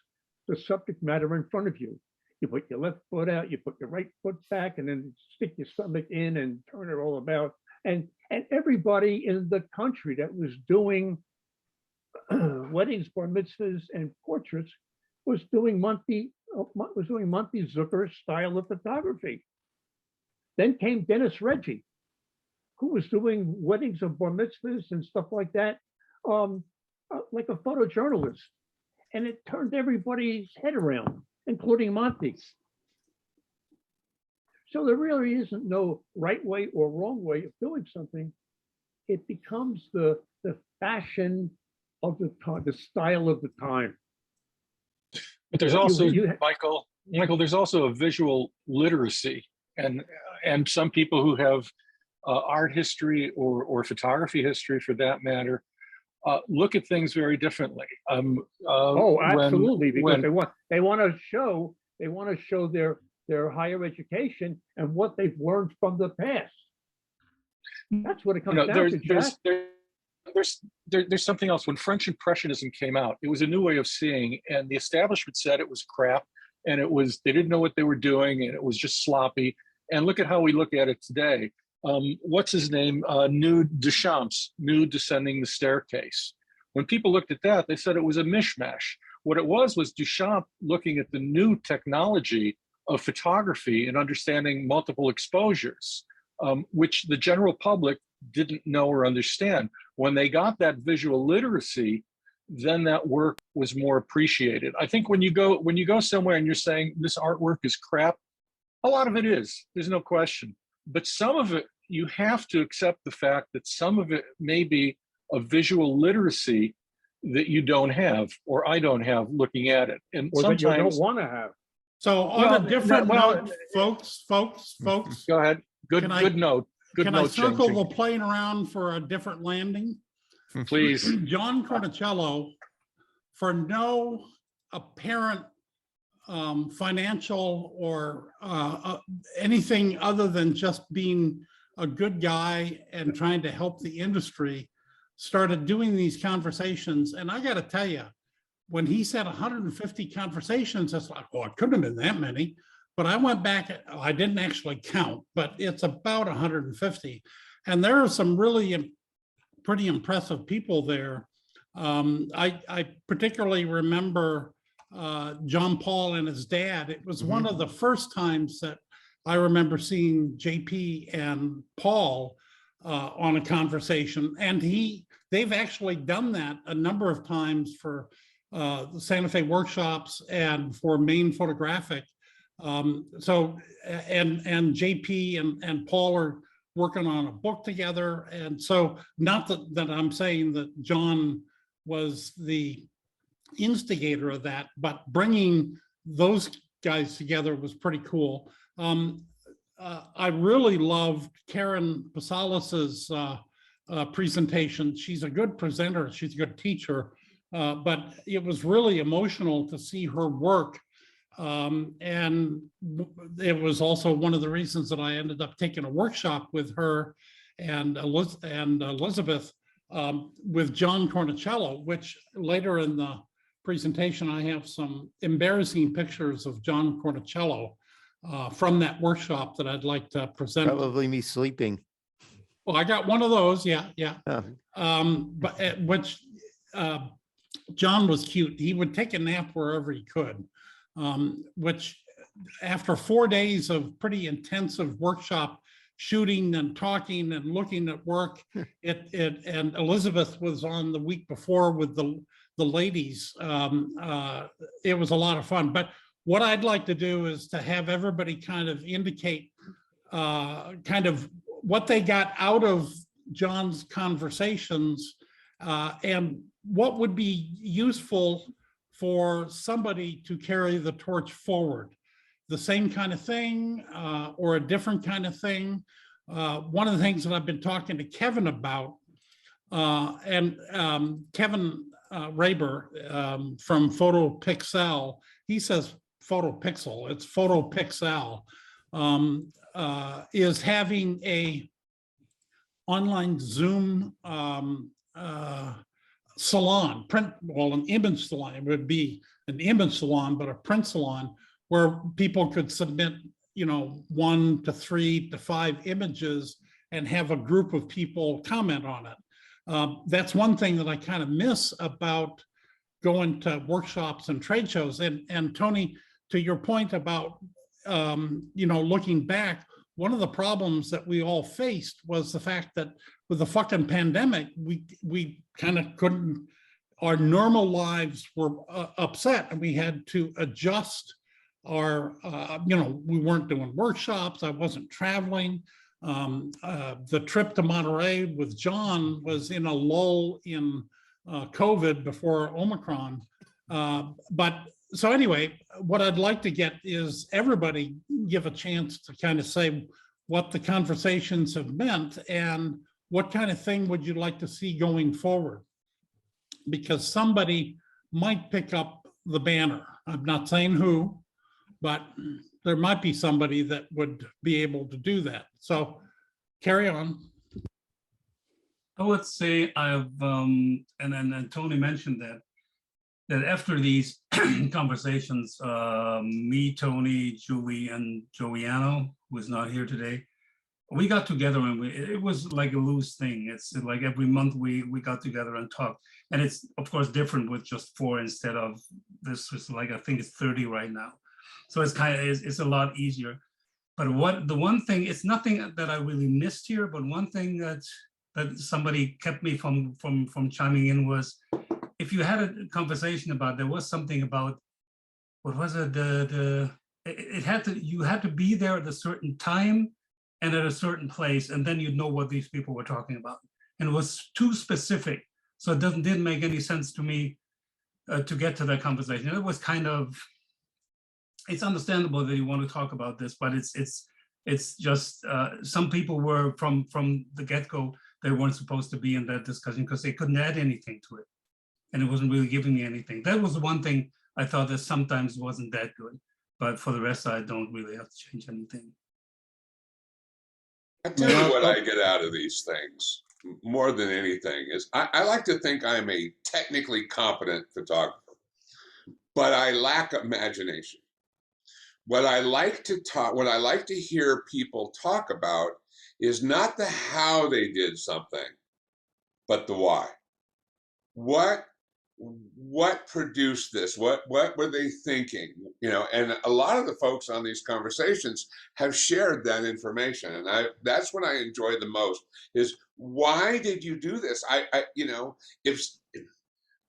the subject matter in front of you. You put your left foot out, you put your right foot back, and then stick your stomach in and turn it all about. And everybody in the country that was doing weddings, bar mitzvahs, and portraits was doing Monty Zucker's style of photography. Then came Dennis Reggie, who was doing weddings and bar mitzvahs and stuff like that, like a photojournalist. And it turned everybody's head around, including Monty. So there really isn't no right way or wrong way of doing something. It becomes the fashion of the time, the style of the time. But there's also, Michael, there's also a visual literacy, and some people who have art history or photography history, for that matter, look at things very differently. Oh, absolutely, because they want to show their higher education and what they've learned from the past. That's what it comes down to, Jack. There's something else. When French Impressionism came out, it was a new way of seeing, and the establishment said it was crap, and they didn't know what they were doing, and it was just sloppy. And look at how we look at it today. What's his name? Nude Duchamp's Nude Descending the Staircase. When people looked at that, they said it was a mishmash. What it was Duchamp looking at the new technology of photography and understanding multiple exposures, which the general public didn't know or understand. When they got that visual literacy, then that work was more appreciated. I think when you go somewhere and you're saying this artwork is crap, a lot of it is, there's no question. But some of it, you have to accept the fact that some of it may be a visual literacy that you don't have, or I don't have looking at it. And or sometimes that you don't want to have. So on a different note, folks. Go ahead. Good note. Good can note. I circle changing. the plane around for a different landing? Please. John Cornicello, for no apparent financial or anything other than just being a good guy and trying to help the industry, started doing these conversations. And I got to tell you, when he said 150 conversations, it's like, oh, it couldn't have been that many. But I went back, I didn't actually count, but it's about 150. And there are some really pretty impressive people there. I particularly remember John Paul and his dad. It was one of the first times that I remember seeing JP and Paul on a conversation. And they've actually done that a number of times for the Santa Fe workshops and for Maine Photographic. So JP and Paul are working on a book together. And so not that I'm saying that John was the instigator of that, but bringing those guys together was pretty cool. I really loved Karen Pasalis's presentation. She's a good presenter. She's a good teacher, but it was really emotional to see her work. And it was also one of the reasons that I ended up taking a workshop with her and Elizabeth with John Cornicello, which later in the presentation, I have some embarrassing pictures of John Cornicello from that workshop that I'd like to present. Probably me sleeping. Well, I got one of those, yeah. Oh. But which John was cute. He would take a nap wherever he could, which after 4 days of pretty intensive workshop shooting and talking and looking at work, and Elizabeth was on the week before with the ladies. It was a lot of fun. But what I'd like to do is to have everybody kind of indicate kind of what they got out of John's conversations and what would be useful for somebody to carry the torch forward. The same kind of thing or a different kind of thing. One of the things that I've been talking to Kevin about, and Kevin Raber from PhotoPixel, he says PhotoPixel, it's PhotoPixel. is having a online Zoom salon, print, well, an image salon. It would be an image salon, but a print salon where people could submit, 1 to 3 to 5 images and have a group of people comment on it. That's one thing that I kind of miss about going to workshops and trade shows. And Tony, to your point about, looking back, one of the problems that we all faced was the fact that with the fucking pandemic, we kind of couldn't, our normal lives were upset, and we had to adjust our, we weren't doing workshops, I wasn't traveling. The trip to Monterey with John was in a lull in COVID before Omicron. So anyway, what I'd like to get is everybody give a chance to kind of say what the conversations have meant and what kind of thing would you like to see going forward? Because somebody might pick up the banner. I'm not saying who, but there might be somebody that would be able to do that. So carry on. I would say I've, and Tony mentioned that after these conversations, me, Tony, Joey, and Joeyano, who is not here today, we got together and it was like a loose thing. It's like every month we got together and talked. And it's of course different with just 4 instead of this was like, I think it's 30 right now. So it's kind of, it's a lot easier. But the one thing, it's nothing that I really missed here, but one thing that somebody kept me from chiming in was, if you had a conversation about, there was something about, what was it? You had to be there at a certain time and at a certain place, and then you'd know what these people were talking about. And it was too specific. So it didn't make any sense to me to get to that conversation. It was kind of, it's understandable that you want to talk about this, but it's just, some people were from the get-go, they weren't supposed to be in that discussion because they couldn't add anything to it. And it wasn't really giving me anything. That was the one thing I thought that sometimes wasn't that good. But for the rest, I don't really have to change anything. I tell you what I get out of these things more than anything is I like to think I'm a technically competent photographer, but I lack imagination. What I like to hear people talk about is not the how they did something, but the why. What produced this? What were they thinking? And a lot of the folks on these conversations have shared that information, and that's what I enjoy the most. Is why did you do this? If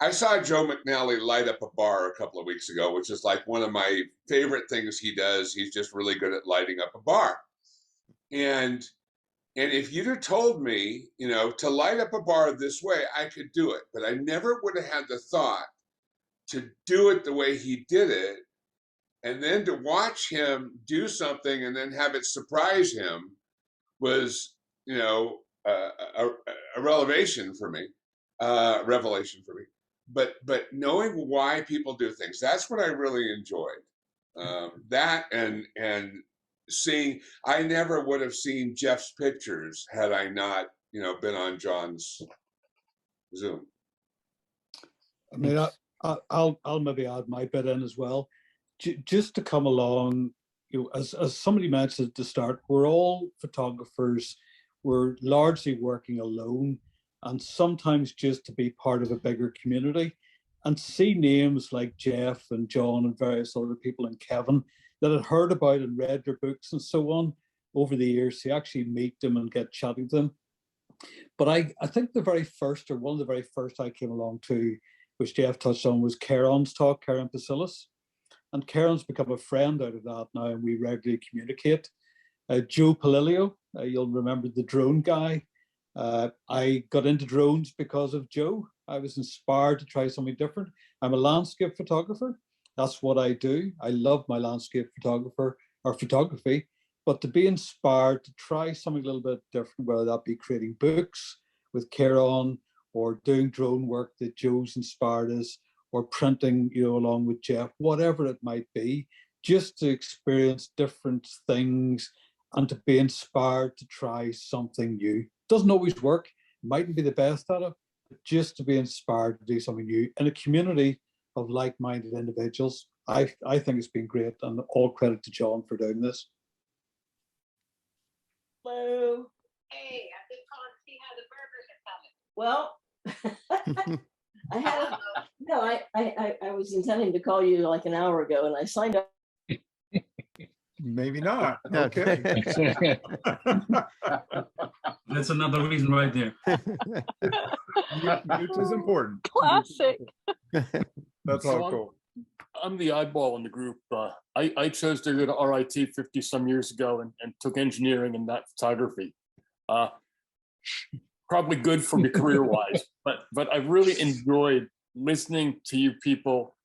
I saw Joe McNally light up a bar a couple of weeks ago, which is like one of my favorite things he does. He's just really good at lighting up a bar, and if you'd have told me, to light up a bar this way, I could do it. But I never would have had the thought to do it the way he did it. And then to watch him do something and then have it surprise him was, a revelation for me. But knowing why people do things, that's what I really enjoyed. That and seeing, I never would have seen Jeff's pictures had I not, been on John's Zoom. I mean, I'll maybe add my bit in as well. Just to come along, as somebody mentioned at the start, we're all photographers. We're largely working alone, and sometimes just to be part of a bigger community and see names like Jeff and John and various other people and Kevin that had heard about and read their books and so on over the years, to actually meet them and get chatting to them. But I think the very first, or one of the very first I came along to, which Jeff touched on, was Karen's talk, Karen Basilis. And Karen's become a friend out of that now, and we regularly communicate. Joe Palilio, you'll remember the drone guy. I got into drones because of Joe. I was inspired to try something different. I'm a landscape photographer. That's what I do. I love my landscape photography, but to be inspired to try something a little bit different, whether that be creating books with Karen or doing drone work that Joe's inspired us, or printing, along with Jeff, whatever it might be, just to experience different things and to be inspired to try something new. Doesn't always work, mightn't be the best at it, but just to be inspired to do something new in a community of like-minded individuals. I think it's been great, and all credit to John for doing this. Hello. Hey, I've been calling to see how the burgers are coming. Well, I had I was intending to call you like an hour ago, and I signed up. Maybe not. Okay. That's another reason right there. Mute is important. Classic. That's all cool. I'm the oddball in the group. I chose to go to RIT 50 some years ago and took engineering and not photography. Probably good for me career wise, but I really enjoyed listening to you people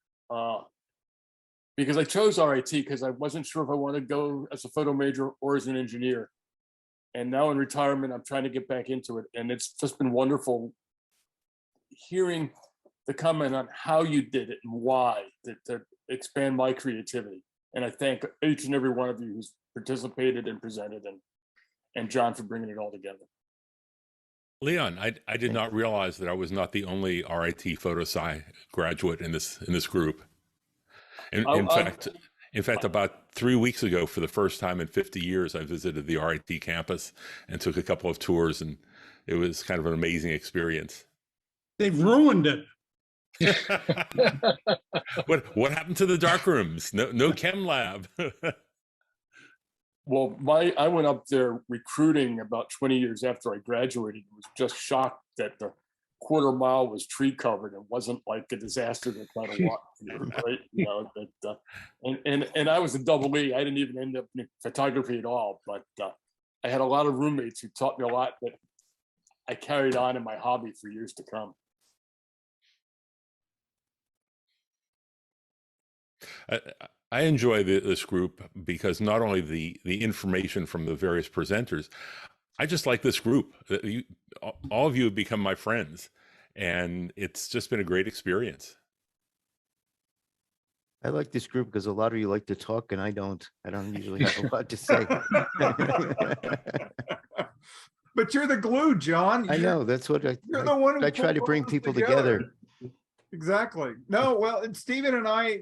because I chose RIT because I wasn't sure if I wanted to go as a photo major or as an engineer. And now in retirement, I'm trying to get back into it. And it's just been wonderful hearing the comment on how you did it and why to expand my creativity. And I thank each and every one of you who's participated and presented, and John for bringing it all together. Leon, I did not realize that I was not the only RIT Photo Sci graduate in this group. In fact, about 3 weeks ago, for the first time in 50 years, I visited the RIT campus and took a couple of tours, and it was kind of an amazing experience. They've ruined it. What happened to the dark rooms? No chem lab. Well, I went up there recruiting about 20 years after I graduated. I was just shocked that the quarter mile was tree covered. It wasn't like a disaster to try to walk through, right? You know, and I was a double E. I didn't even end up in photography at all, but I had a lot of roommates who taught me a lot that I carried on in my hobby for years to come. I enjoy this group because not only the information from the various presenters, I just like this group. All of you have become my friends, and it's just been a great experience. I like this group because a lot of you like to talk, and I don't usually have a lot to say. But you're the glue, John. I know, that's what You're the one who I try to pulled bring us people together. Exactly. No, well, and Stephen and I,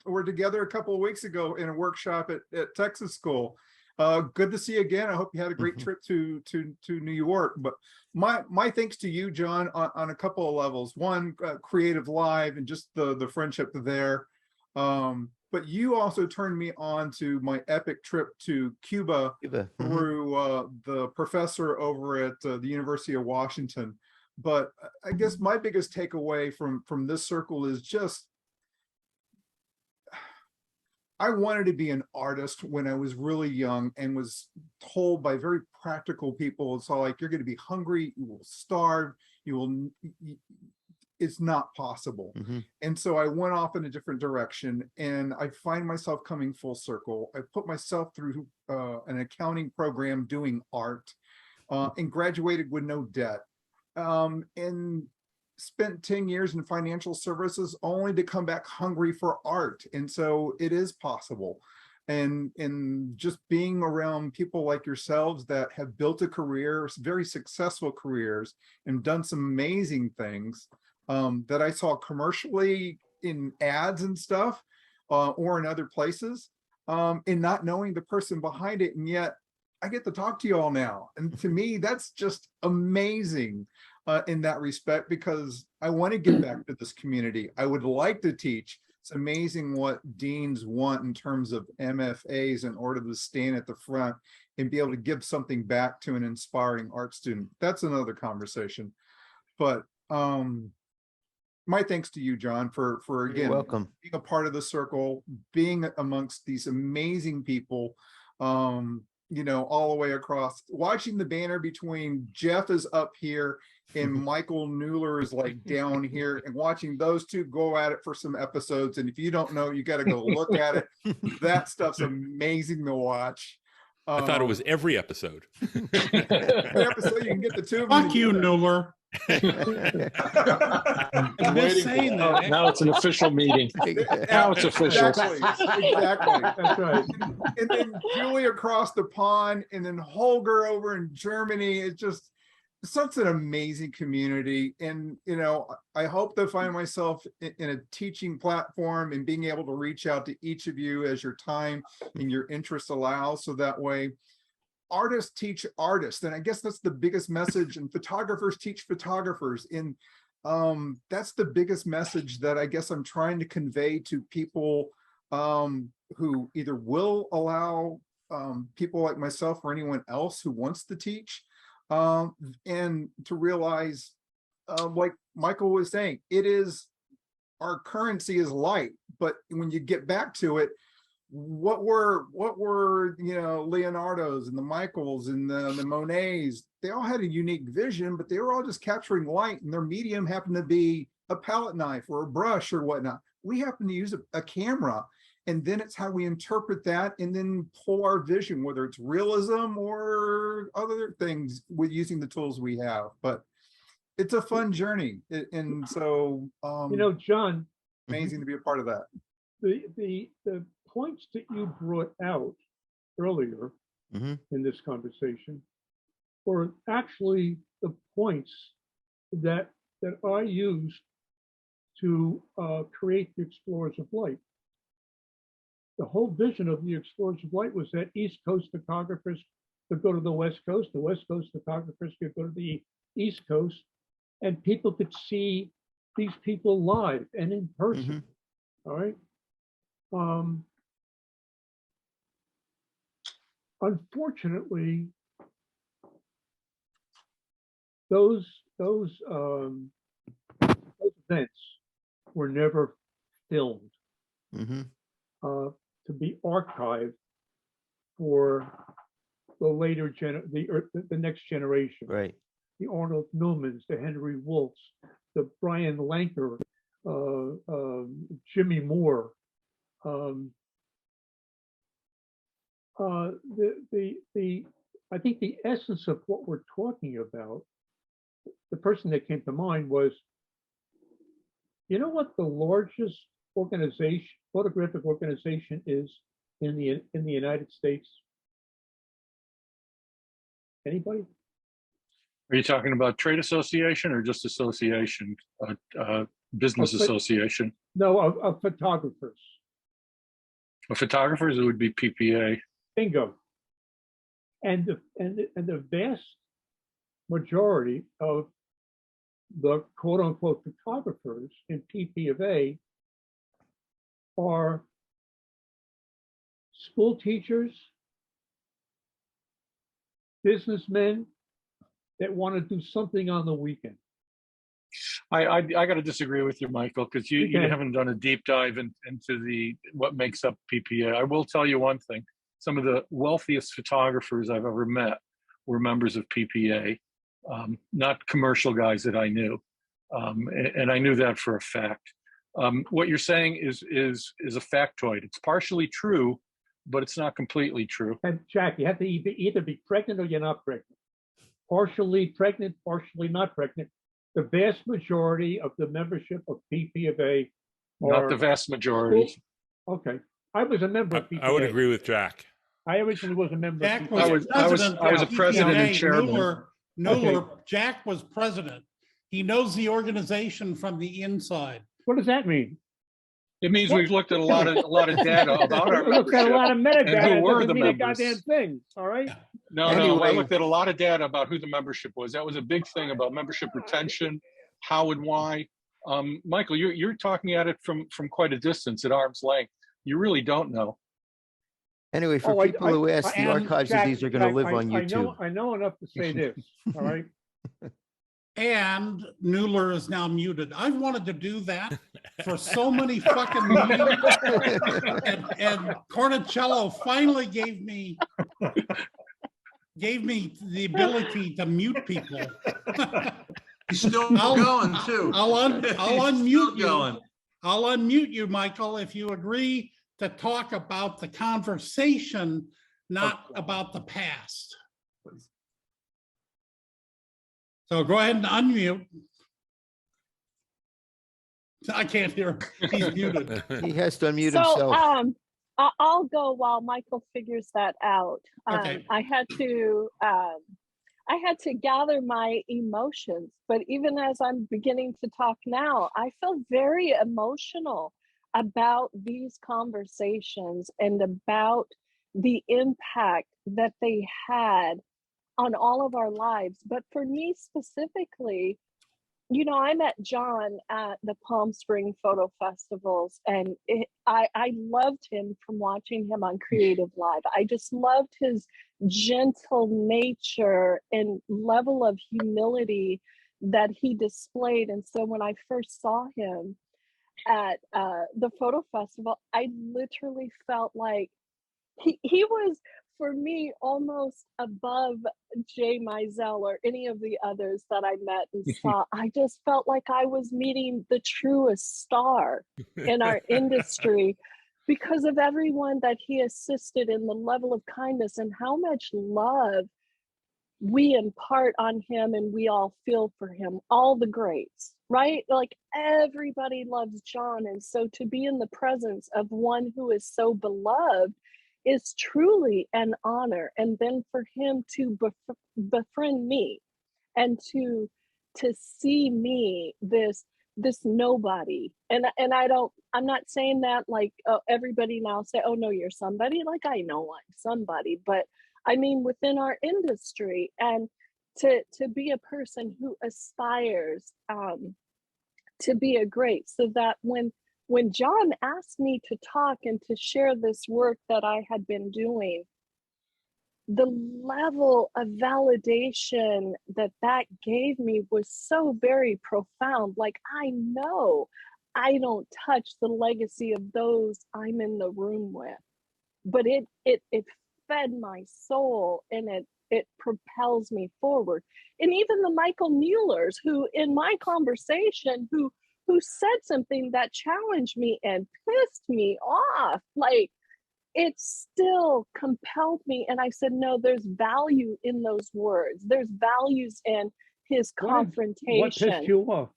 were together a couple of weeks ago in a workshop at Texas School. Good to see you again. I hope you had a great trip to New York. But my thanks to you, John, on a couple of levels. One, Creative Live and just the friendship there. But you also turned me on to my epic trip to Cuba through the professor over at the University of Washington. But I guess my biggest takeaway from this circle is just, I wanted to be an artist when I was really young and was told by very practical people, it's all like, you're going to be hungry, you will starve, it's not possible. And so I went off in a different direction, and I find myself coming full circle. I put myself through an accounting program doing art and graduated with no debt. And spent 10 years in financial services only to come back hungry for art. And so it is possible. And just being around people like yourselves that have built a career, very successful careers, and done some amazing things that I saw commercially in ads and stuff, or in other places, and not knowing the person behind it. And yet I get to talk to you all now. And to me, that's just amazing in that respect, because I want to give back to this community. I would like to teach. It's amazing what deans want in terms of MFAs in order to stand at the front and be able to give something back to an inspiring art student. That's another conversation. But my thanks to you, John, for again, welcome, being a part of the circle, being amongst these amazing people, all the way across, watching the banner between Jeff is up here and Michael Newler is like down here, and watching those two go at it for some episodes. And if you don't know, you got to go look at it. That stuff's amazing to watch. I thought it was every episode. Every episode you can get the two of them. Fuck you, Newler. I'm just saying that. Now it's an official meeting. Now it's official. Exactly. That's right. And then Julie across the pond, and then Holger over in Germany. It's just such an amazing community. And, you know, I hope to find myself in a teaching platform and being able to reach out to each of you as your time and your interests allow. So that way artists teach artists. And I guess that's the biggest message, and photographers teach photographers. And that's the biggest message that I guess I'm trying to convey to people who either will allow people like myself or anyone else who wants to teach, and to realize, like Michael was saying, it is, our currency is light, but when you get back to it, what were you know, Leonardo's and the Michaels and the Monets, they all had a unique vision, but they were all just capturing light, and their medium happened to be a palette knife or a brush or whatnot. We happen to use a camera, and then it's how we interpret that and then pull our vision, whether it's realism or other things, with using the tools we have. But it's a fun journey. And so, you know, John, amazing to be a part of that. The points that you brought out earlier in this conversation were actually the points that I used to create the Explorers of Light. The whole vision of the Explorers of Light was that East Coast photographers could go to the West Coast photographers could go to the East Coast, and people could see these people live and in person. All right. Unfortunately, those events were never filmed to be archived for the later the next generation. Right. The Arnold Newmans, the Henry Wolfs, the Brian Lanker, Jimmy Moore. I think the essence of what we're talking about, the person that came to mind was, you know what the largest organization, photographic organization is in the United States? Anybody? Are you talking about trade association or just association, business association? No, of photographers. Of photographers, it would be PPA. Bingo. And the vast majority of the quote unquote photographers in PPA are school teachers, businessmen that want to do something on the weekend. I got to disagree with you, Michael, because you haven't done a deep dive into what makes up PPA. I will tell you one thing. Some of the wealthiest photographers I've ever met were members of PPA, not commercial guys that I knew. And I knew that for a fact. What you're saying is a factoid. It's partially true, but it's not completely true. And Jack, you have to either be pregnant or you're not pregnant. Partially pregnant, partially not pregnant. The vast majority of the membership of PPA not the vast majority. Okay. I was a member of PPA. I would agree with Jack. I originally was a member Jack of PPA. I was a president and chairman. Jack was president. He knows the organization from the inside. What does that mean? It means we've looked at a lot of data about our We looked at a lot of metadata. and who were Doesn't the mean a members. goddamn thing. All right. No, I looked at a lot of data about who the membership was. That was a big thing about membership retention, how and why. Michael, you're talking at it from quite a distance, at arm's length. You really don't know. Anyway, for people who ask, the archives of these are going to live on YouTube. I know enough to say this. All right. And Mueller is now muted. I've wanted to do that for so many fucking meetings. and Cornicello finally gave me the ability to mute people. He's still going too. I'll unmute you. I'll unmute you, Michael, if you agree to talk about the conversation, not about the past. So go ahead and unmute. I can't hear him. He's muted. He has to unmute So himself. I'll go while Michael figures that out. Okay. I had to gather my emotions, but even as I'm beginning to talk now, I feel very emotional about these conversations and about the impact that they had on all of our lives. But for me specifically, you know, I met John at the Palm Spring Photo Festivals, and I loved him from watching him on Creative Live. I just loved his gentle nature and level of humility that he displayed. And so when I first saw him at the photo festival, I literally felt like he was, for me, almost above Jay Mizell or any of the others that I met and saw. I just felt like I was meeting the truest star in our industry because of everyone that he assisted in, the level of kindness and how much love we impart on him and we all feel for him, all the greats, right? Like everybody loves John. And so to be in the presence of one who is so beloved is truly an honor. And then for him to befriend me and to see me, this nobody, and I'm not saying that like everybody now say, oh no, you're somebody. Like I know I'm somebody, but I mean within our industry, and to be a person who aspires to be a great, so that when John asked me to talk and to share this work that I had been doing, the level of validation that gave me was so very profound. Like, I know I don't touch the legacy of those I'm in the room with, but it fed my soul, and it propels me forward. And even the Michael Muellers, who in my conversation, who said something that challenged me and pissed me off, like, it still compelled me. And I said, no, there's value in those words. There's values in his confrontation. What pissed you off?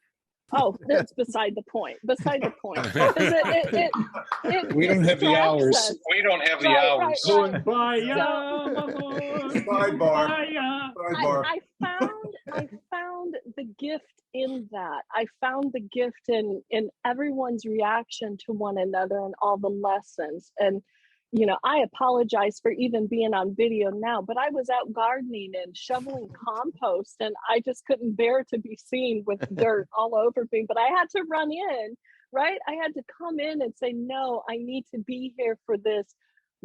Oh, that's beside the point. Beside the point. We don't have the hours. Us. We don't have the Right, hours. right, Sidebar. I found the gift in that. I found the gift in everyone's reaction to one another and all the lessons. And you know, I apologize for even being on video now, but I was out gardening and shoveling compost, and I just couldn't bear to be seen with dirt all over me. But I had to run in, right? I had to come in and say, no, I need to be here for this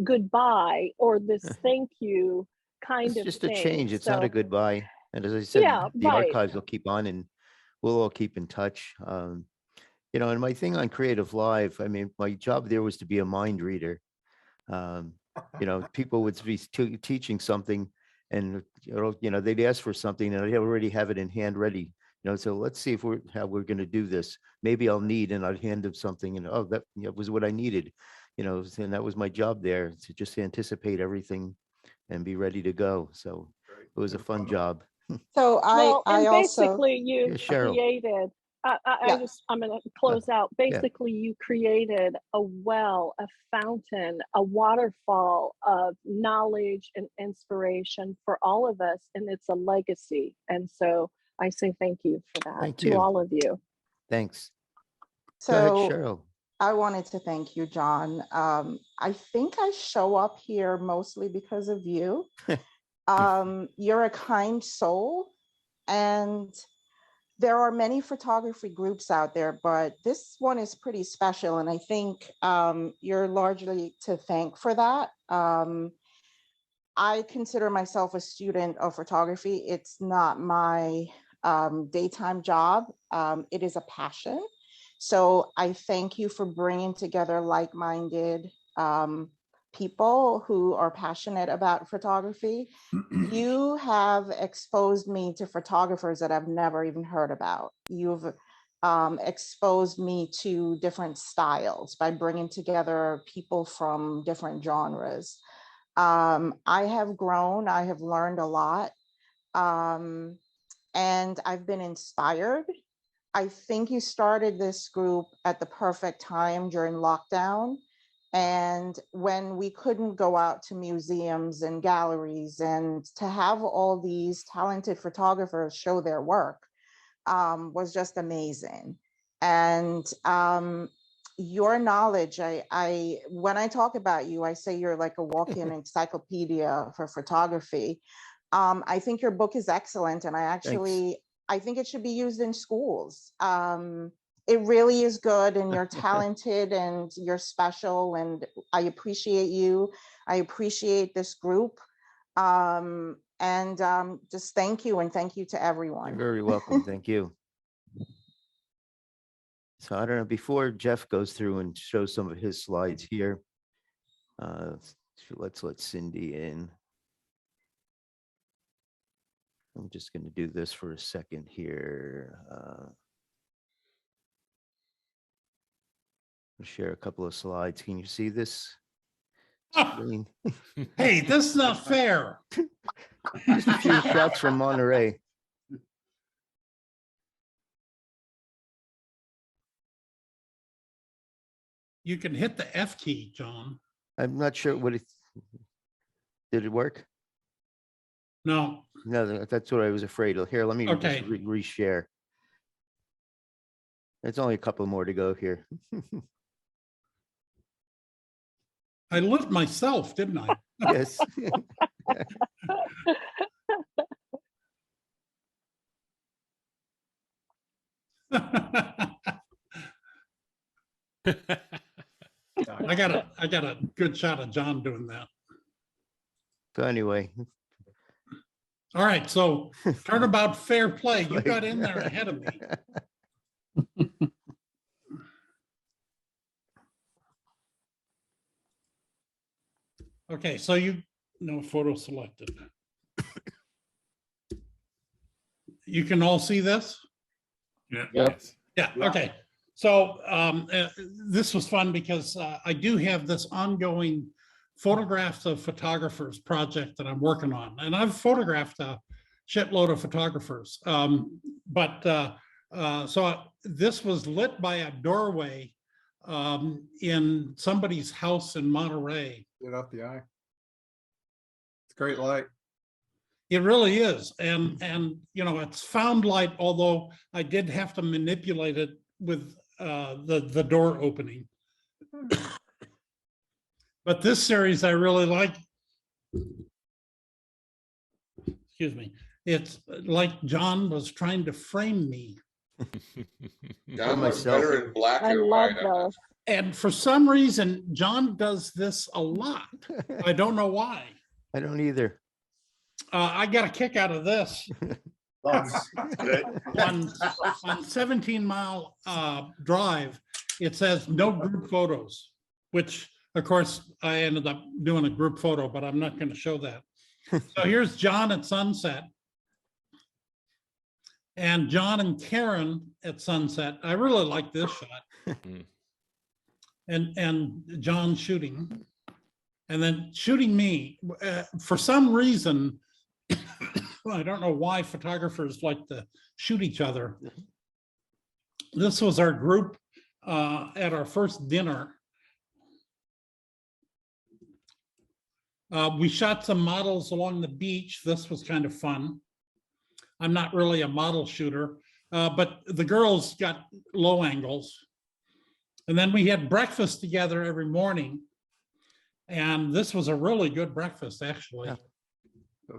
goodbye or this thank you kind It's of just thing. a change. It's So, not a goodbye. And as I said, yeah, the right. archives will keep on, and we'll all keep in touch. You know, and my thing on Creative Live, I mean, my job there was to be a mind reader. You know, people would be teaching something, and you know, they'd ask for something, and I already have it in hand ready. You know, so let's see how we're going to do this. Maybe I'll need, and I'd hand them something, and oh, that was what I needed. You know, and that was my job there, to just anticipate everything and be ready to go. So it was a fun job. So I also, basically you Yeah, Cheryl. created, I'm going to close out. Basically, you created a well, a fountain, a waterfall of knowledge and inspiration for all of us, and it's a legacy. And so I say thank you for that to all of you. Thanks. Go ahead, so Cheryl. I wanted to thank you, John. I think I show up here mostly because of you. You're a kind soul, and there are many photography groups out there, but this one is pretty special. And I think you're largely to thank for that. I consider myself a student of photography. It's not my daytime job. It is a passion. So I thank you for bringing together like-minded people who are passionate about photography. You have exposed me to photographers that I've never even heard about. You've exposed me to different styles by bringing together people from different genres. I have grown, I have learned a lot. and I've been inspired. I think you started this group at the perfect time during lockdown. And when we couldn't go out to museums and galleries, and to have all these talented photographers show their work was just amazing. And your knowledge, when I talk about you, I say you're like a walk-in encyclopedia for photography. I think your book is excellent, and I think it should be used in schools. It really is good, and you're talented and you're special, and I appreciate you. I appreciate this group. Just thank you, and thank you to everyone. You're very welcome. Thank you. So I don't know, before Jeff goes through and shows some of his slides here, let's let Cindy in. I'm just going to do this for a second here. I'll share a couple of slides. Can you see this screen? Hey, this is not fair. Just a few shots from Monterey. You can hit the F key, John. I'm not sure what it did. It work? No. No, that's what I was afraid of. Here, let me just reshare. It's only a couple more to go here. I lit myself, didn't I? Yes. I got a good shot of John doing that. So anyway. All right, so turnabout fair play. You got in there ahead of me. Okay, so no photo selected. You can all see this? Yeah. Yes. Yeah, okay. So this was fun because I do have this ongoing photographs of photographers project that I'm working on. And I've photographed a shitload of photographers. So this was lit by a doorway in somebody's house in Monterey. Get off the eye. It's great light. It really is. And you know, it's found light, although I did have to manipulate it with the door opening. But this series I really like. Excuse me. It's like John was trying to frame me. John was better in black and white. And for some reason, John does this a lot. I don't know why. I don't either. I got a kick out of this. on 17 Mile Drive, it says no group photos, which of course I ended up doing a group photo, but I'm not going to show that. So here's John at sunset and John and Karen at sunset. I really like this shot. And John shooting, and then shooting me. For some reason, I don't know why photographers like to shoot each other. This was our group at our first dinner. We shot some models along the beach. This was kind of fun. I'm not really a model shooter, but the girls got low angles. And then we had breakfast together every morning. And this was a really good breakfast, actually,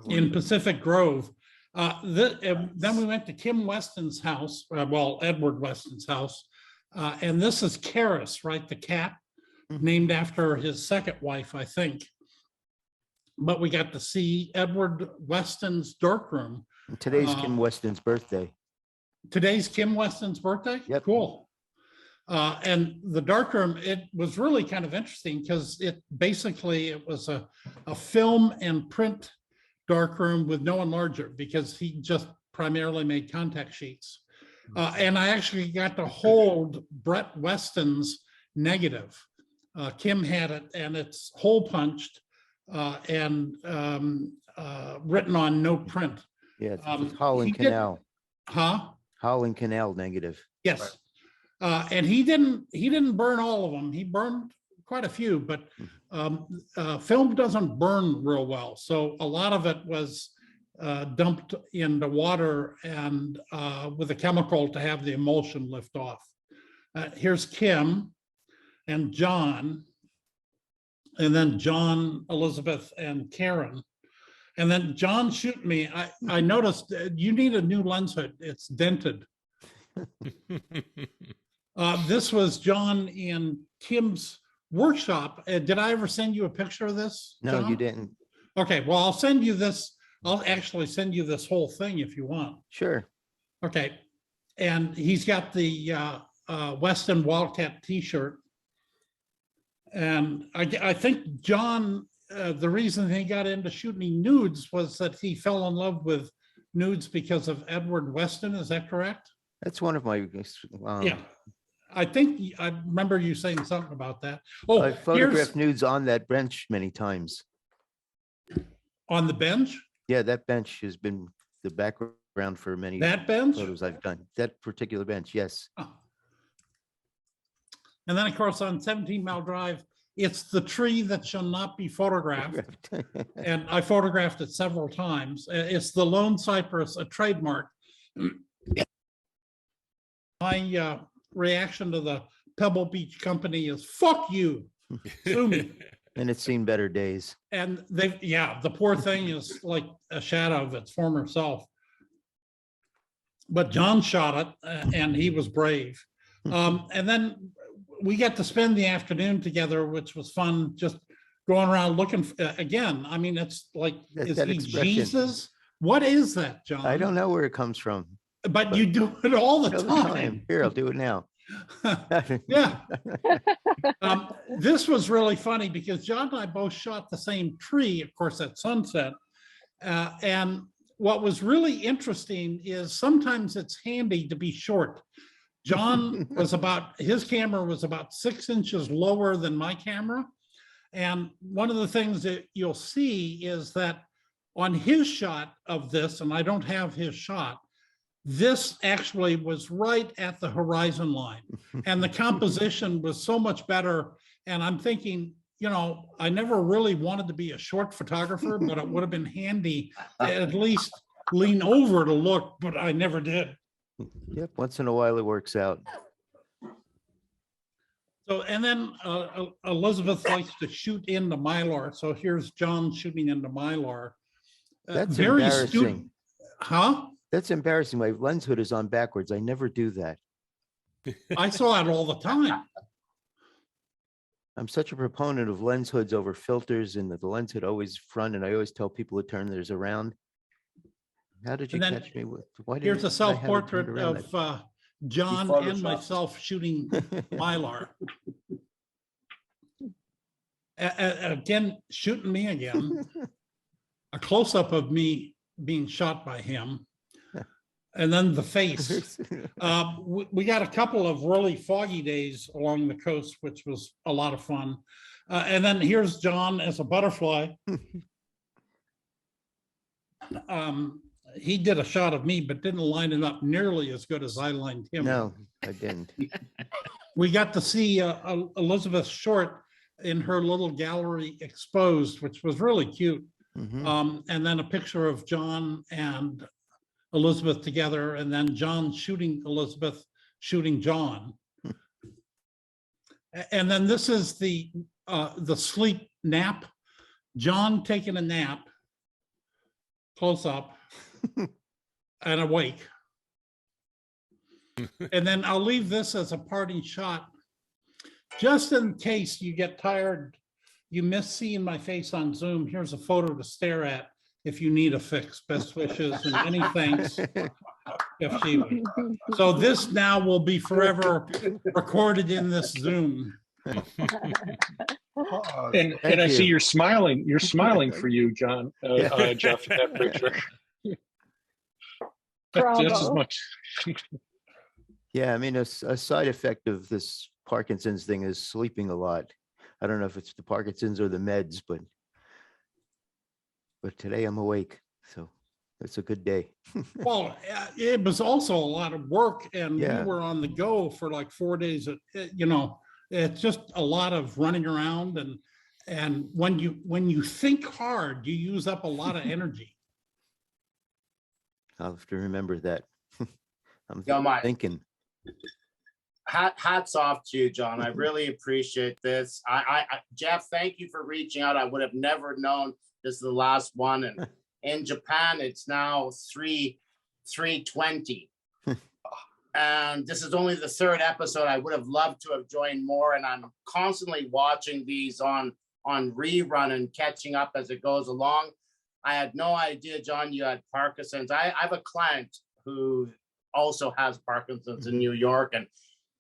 in Pacific Grove. Then we went to Kim Weston's house, Edward Weston's house. And this is Karis, right? The cat, named after his second wife, I think. But we got to see Edward Weston's darkroom. Today's Kim Weston's birthday. Today's Kim Weston's birthday? Yep. Cool. And the darkroom, it was really kind of interesting because it was a film and print darkroom with no enlarger because he just primarily made contact sheets. And I actually got to hold Brett Weston's negative. Kim had it and it's hole punched and written on no print. Yeah, it's he Holland did- Canal, Huh? Holland Canal negative. Yes. And he didn't burn all of them. He burned quite a few, but film doesn't burn real well. So a lot of it was dumped in the water and with a chemical to have the emulsion lift off. Here's Kim and John, and then John, Elizabeth, and Karen. And then John shoot me. I noticed you need a new lens hood. It's dented. This was John in Kim's workshop. Did I ever send you a picture of this? No, John? you didn't. Okay, well, I'll send you this. I'll actually send you this whole thing if you want. Sure. Okay. And he's got the Weston Wildcat t-shirt. And I think John, the reason he got into shooting nudes was that he fell in love with nudes because of Edward Weston. Is that correct? That's one of my. Yeah. I think I remember you saying something about that. Oh, I photographed nudes on that bench many times. On the bench? Yeah, that bench has been the background for many That bench? photos I've done. That particular bench, yes. And then, of course, on 17 Mile Drive, it's the tree that shall not be photographed. And I photographed it several times. It's the lone cypress, a trademark. My reaction to the Pebble Beach company is, fuck you, sue me. And it's seen better days. And the poor thing is like a shadow of its former self. But John shot it and he was brave. And then we got to spend the afternoon together, which was fun, just going around looking again. I mean, it's like, is that he expression. Jesus? What is that, John? I don't know where it comes from. But you do it all the time. Here, I'll do it now. Yeah. This was really funny because John and I both shot the same tree, of course, at sunset. And what was really interesting is sometimes it's handy to be short. John his camera was about 6 inches lower than my camera. And one of the things that you'll see is that on his shot of this, and I don't have his shot, this actually was right at the horizon line and the composition was so much better. And I'm thinking, I never really wanted to be a short photographer, but it would have been handy to at least lean over to look, but I never did. Yep, once in a while it works out. So, and then Elizabeth likes to shoot into Mylar. So here's John shooting into Mylar. That's very embarrassing. Huh? That's embarrassing. My lens hood is on backwards. I never do that. I saw it all the time. I'm such a proponent of lens hoods over filters and the lens hood always front. And I always tell people to turn theirs around. How did you catch me with? Here's a self-portrait of John and myself shooting Mylar. Again, shooting me again. A close-up of me being shot by him. And then the face. We got a couple of really foggy days along the coast, which was a lot of fun. And then here's John as a butterfly. He did a shot of me, but didn't line it up nearly as good as I lined him. No, I didn't. We got to see Elizabeth Short in her little gallery exposed, which was really cute. And then a picture of John and Elizabeth together, and then John shooting Elizabeth, shooting John. And then this is the sleep nap. John taking a nap, close up, and awake. And then I'll leave this as a parting shot, just in case you get tired, you miss seeing my face on Zoom. Here's a photo to stare at if you need a fix. Best wishes and many thanks, Jeff Schewe. So this now will be forever recorded in this Zoom. And I see you're smiling. You're smiling for you, John, Jeff, in that picture. Just as much. Yeah, I mean, a side effect of this Parkinson's thing is sleeping a lot. I don't know if it's the Parkinson's or the meds, but today I'm awake. So It's a good day. Well, it was also a lot of work, and Yeah. we were on the go for like 4 days. You know, it's just a lot of running around, and when you think hard, you use up a lot of energy. I'll have to remember that. I'm Yo, Mike. thinking. Hats off to you, John. I really appreciate this. Jeff, thank you for reaching out. I would have never known this is the last one. And in Japan, it's now 3:20. And this is only the third episode. I would have loved to have joined more. And I'm constantly watching these on rerun and catching up as it goes along. I had no idea, John, you had Parkinson's. I have a client who also has Parkinson's in New York, and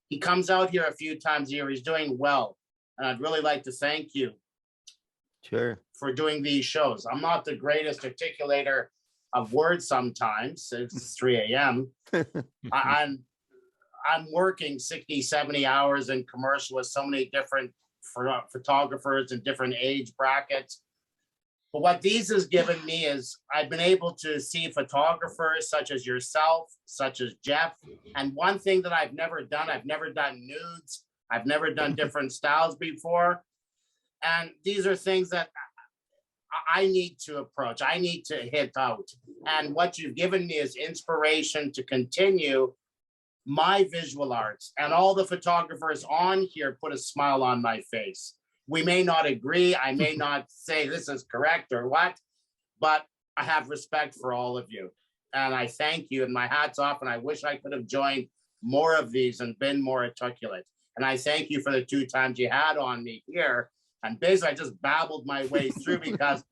he comes out here a few times a year. He's doing well. And I'd really like to thank you Sure. for doing these shows. I'm not the greatest articulator of words sometimes. It's 3 a.m. I'm working 60, 70 hours in commercial with so many different photographers in different age brackets. But what these has given me is I've been able to see photographers such as yourself, such as Jeff. And one thing that I've never done nudes. I've never done different styles before. And these are things that I need to approach. I need to hit out. And what you've given me is inspiration to continue my visual arts. And all the photographers on here put a smile on my face. We may not agree. I may not say this is correct or what, but I have respect for all of you. And I thank you, and my hat's off. And I wish I could have joined more of these and been more articulate. And I thank you for the 2 times you had on me here. And basically, I just babbled my way through because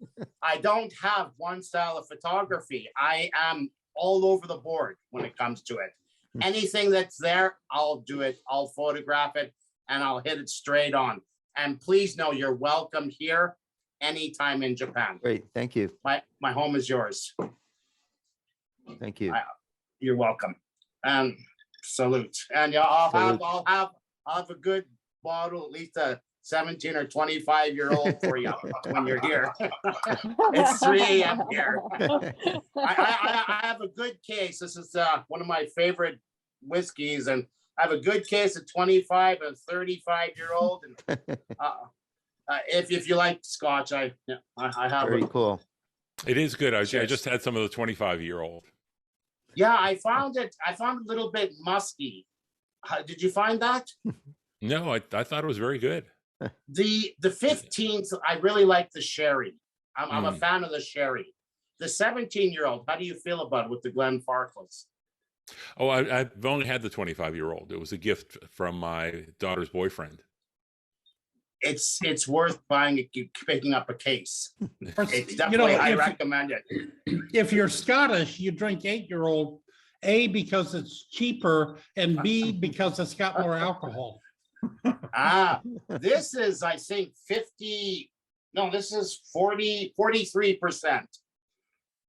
I don't have one style of photography. I am all over the board when it comes to it. Anything that's there, I'll do it. I'll photograph it, and I'll hit it straight on. And please know you're welcome here anytime in Japan. Great. Thank you. My home is yours. Thank you. You're welcome. And salute. And yeah, I'll have a good bottle, at least a 17 or 25-year-old for you when you're here. It's 3 a.m. here. I have a good case. This is one of my favorite whiskeys, and I have a good case of 25 and 35-year-old. And if you like Scotch, I have. Very cool. It is good. I just had some of the 25-year-old. Yeah, I found it a little bit musky. Did you find that? No, I thought it was very good. The 15th, I really like the sherry. I'm a fan of the sherry. The 17-year-old, how do you feel about it with the Glenfarclas? Oh, I've only had the 25-year-old. It was a gift from my daughter's boyfriend. It's worth picking up a case. It's definitely, I recommend it. If you're Scottish, you drink 8-year-old, A, because it's cheaper, and B, because it's got more alcohol. This is, I think, 43%.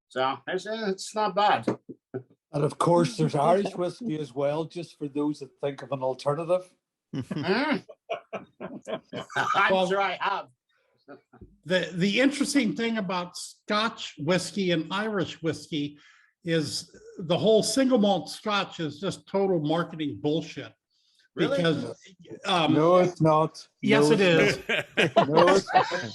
So it's not bad. And of course, there's Irish whiskey as well, just for those that think of an alternative. I'm sure I have. The interesting thing about Scotch whiskey and Irish whiskey is the whole single malt Scotch is just total marketing bullshit. Really? Because no, it's not. Yes, No, it is. No, it's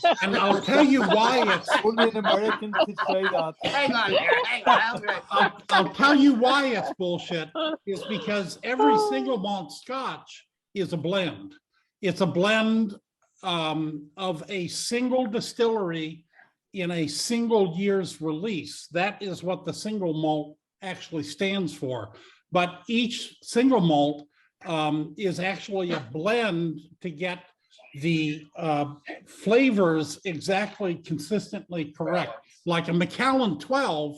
not. And I'll tell you why it's only an American could say that. Hang on here. Hang on. I'll tell you why it's bullshit. Is because every single malt Scotch is a blend. It's a blend of a single distillery in a single year's release. That is what the single malt actually stands for. But each single malt is actually a blend to get the flavors exactly consistently correct. Like a Macallan 12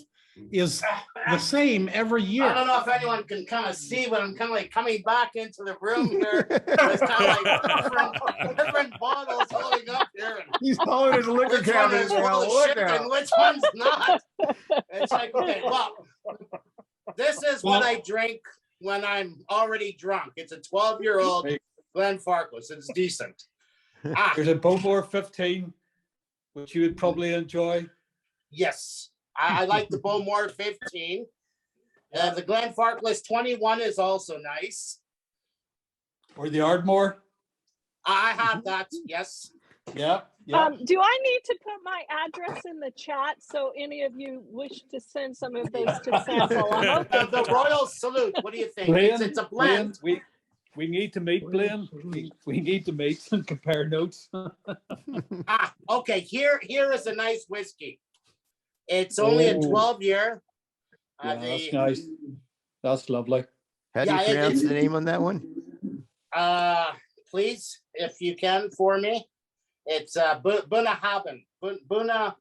is the same every year. I don't know if anyone can kind of see, but I'm kind of like coming back into the room here. It's kind of like different bottles holding up here. He's calling his liquor cabinet now. Look And out. which one's not? It's like, okay, well, this is what I drink when I'm already drunk. It's a 12-year-old Glenfarclas. It's decent. There's a Bowmore 15, which you would probably enjoy. Yes, I like the Bowmore 15. The Glenfarclas 21 is also nice. Or the Ardmore. I have that, yes. Yeah. Yeah. Do I need to put my address in the chat so any of you wish to send some of those to sample? The Royal Salute, what do you think? Blaine, It's a blend. Blaine, we need to meet, Blaine. We need to meet and compare notes. Okay, here is a nice whiskey. It's only a 12-year. Yeah, that's nice. That's lovely. How do you pronounce the name on that one? Please, if you can for me. It's Bunahabian, Bunahabian,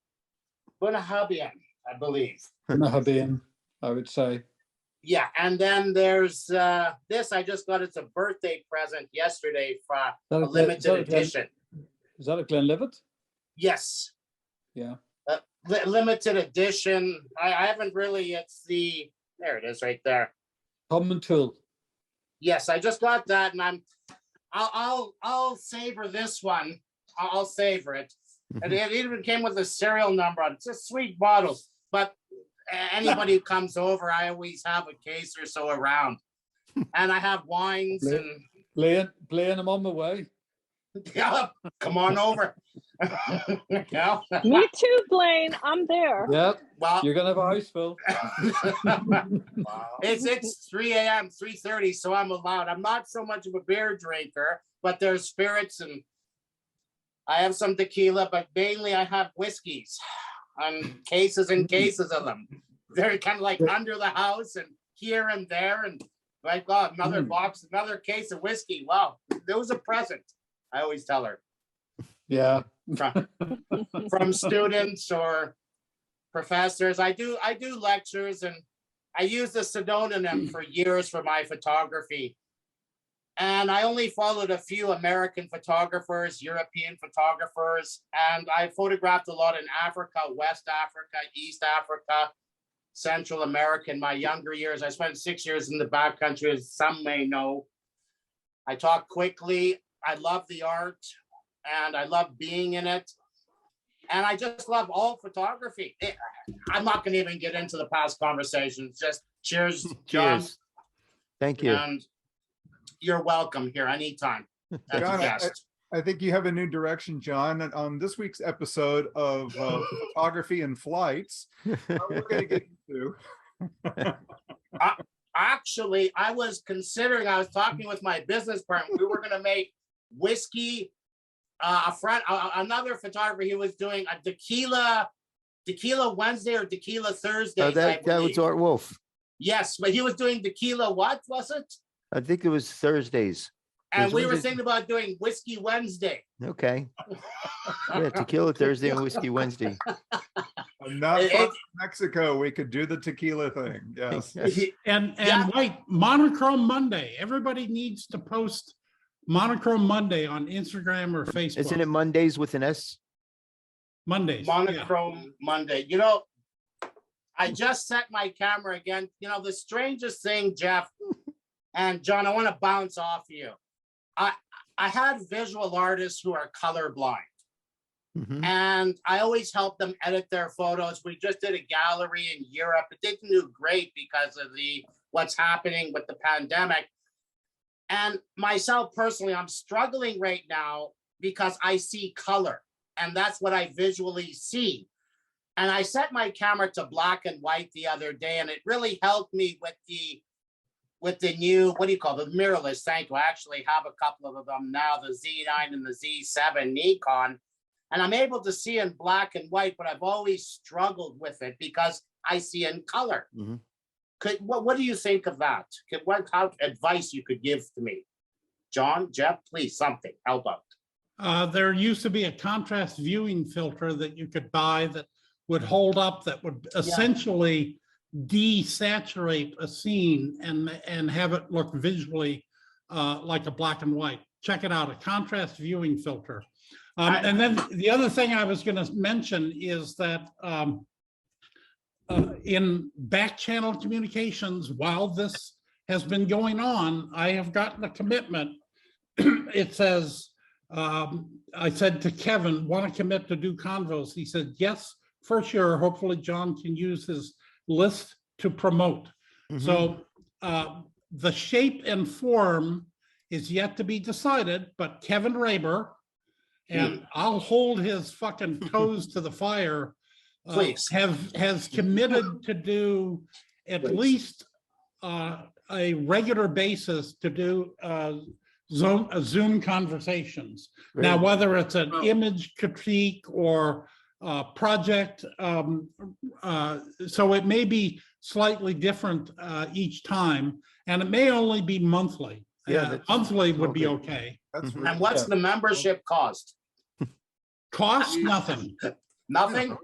I believe. Bunahabian, I would say. Yeah, and then there's this. I just got it's a birthday present yesterday for a limited edition. Is that a Glenlivet? Yes. Yeah. Limited edition. I haven't really. It's the there it is right there. Common tool. Yes, I just got that, and I'll savor this one. I'll savor it. And it even came with a serial number on it. It's a sweet bottle. But anybody who comes over, I always have a case or so around. And I have wines and Blaine, I'm on my way. Yeah, come on over. Yeah. Me too, Blaine. I'm there. Yep. Well, you're gonna have a house full. It's 3 a.m., 3:30, so I'm allowed. I'm not so much of a beer drinker, but there's spirits and I have some tequila, but mainly I have whiskeys and cases of them. They're kind of like under the house and here and there. And like, oh, another box, another case of whiskey. Wow, there was a present. I always tell her. Yeah. From students or professors. I do lectures and I used a pseudonym for years for my photography. And I only followed a few American photographers, European photographers, and I photographed a lot in Africa, West Africa, East Africa, Central America in my younger years. I spent 6 years in the backcountry, as some may know. I talk quickly. I love the art and I love being in it. And I just love all photography. I'm not going to even get into the past conversations. Just cheers, John. Cheers. Thank you. And you're welcome here anytime as John, a guest. I think you have a new direction, John. On this week's episode of Photography and Flights, we're going to get into. Actually, I was talking with my business partner. We were going to make whiskey. Another photographer, he was doing a tequila Wednesday or tequila Thursday. Oh, that was Art Wolf. Yes, but he was doing tequila. What was it? I think it was Thursdays. And we were thinking about doing whiskey Wednesday. Okay. Yeah, tequila Thursday and whiskey Wednesday. Not from Mexico. We could do the tequila thing. Yes. And White, monochrome Monday. Everybody needs to post monochrome Monday on Instagram or Facebook. Isn't it Mondays with an S? Mondays. Monochrome Monday. I just set my camera again. The strangest thing, Jeff and John, I want to bounce off you. I had visual artists who are colorblind. And I always help them edit their photos. We just did a gallery in Europe. It didn't do great because of what's happening with the pandemic. And myself personally, I'm struggling right now because I see color and that's what I visually see. And I set my camera to black and white the other day, and it really helped me with the new, what do you call it, the mirrorless. Thank you. I actually have a couple of them now, the Z9 and the Z7 Nikon. And I'm able to see in black and white, but I've always struggled with it because I see in color. What do you think of that? What advice you could give to me? John, Jeff, please, something, help out. There used to be a contrast viewing filter that you could buy that would hold up, that would essentially desaturate a scene and have it look visually like a black and white. Check it out, a contrast viewing filter. And then the other thing I was going to mention is that in back channel communications, while this has been going on, I have gotten a commitment. It says, I said to Kevin, want to commit to do convos? He said, yes, first year, hopefully John can use his list to promote. So the shape and form is yet to be decided, but Kevin Raber, and I'll hold his fucking toes to the fire, Please. has committed to do at least a regular basis to do Zoom conversations. Now, Great. whether it's an image critique or project, so it may be slightly different each time, and it may only be monthly. Yeah, Monthly would be okay. And what's the membership cost? Cost nothing. Nothing?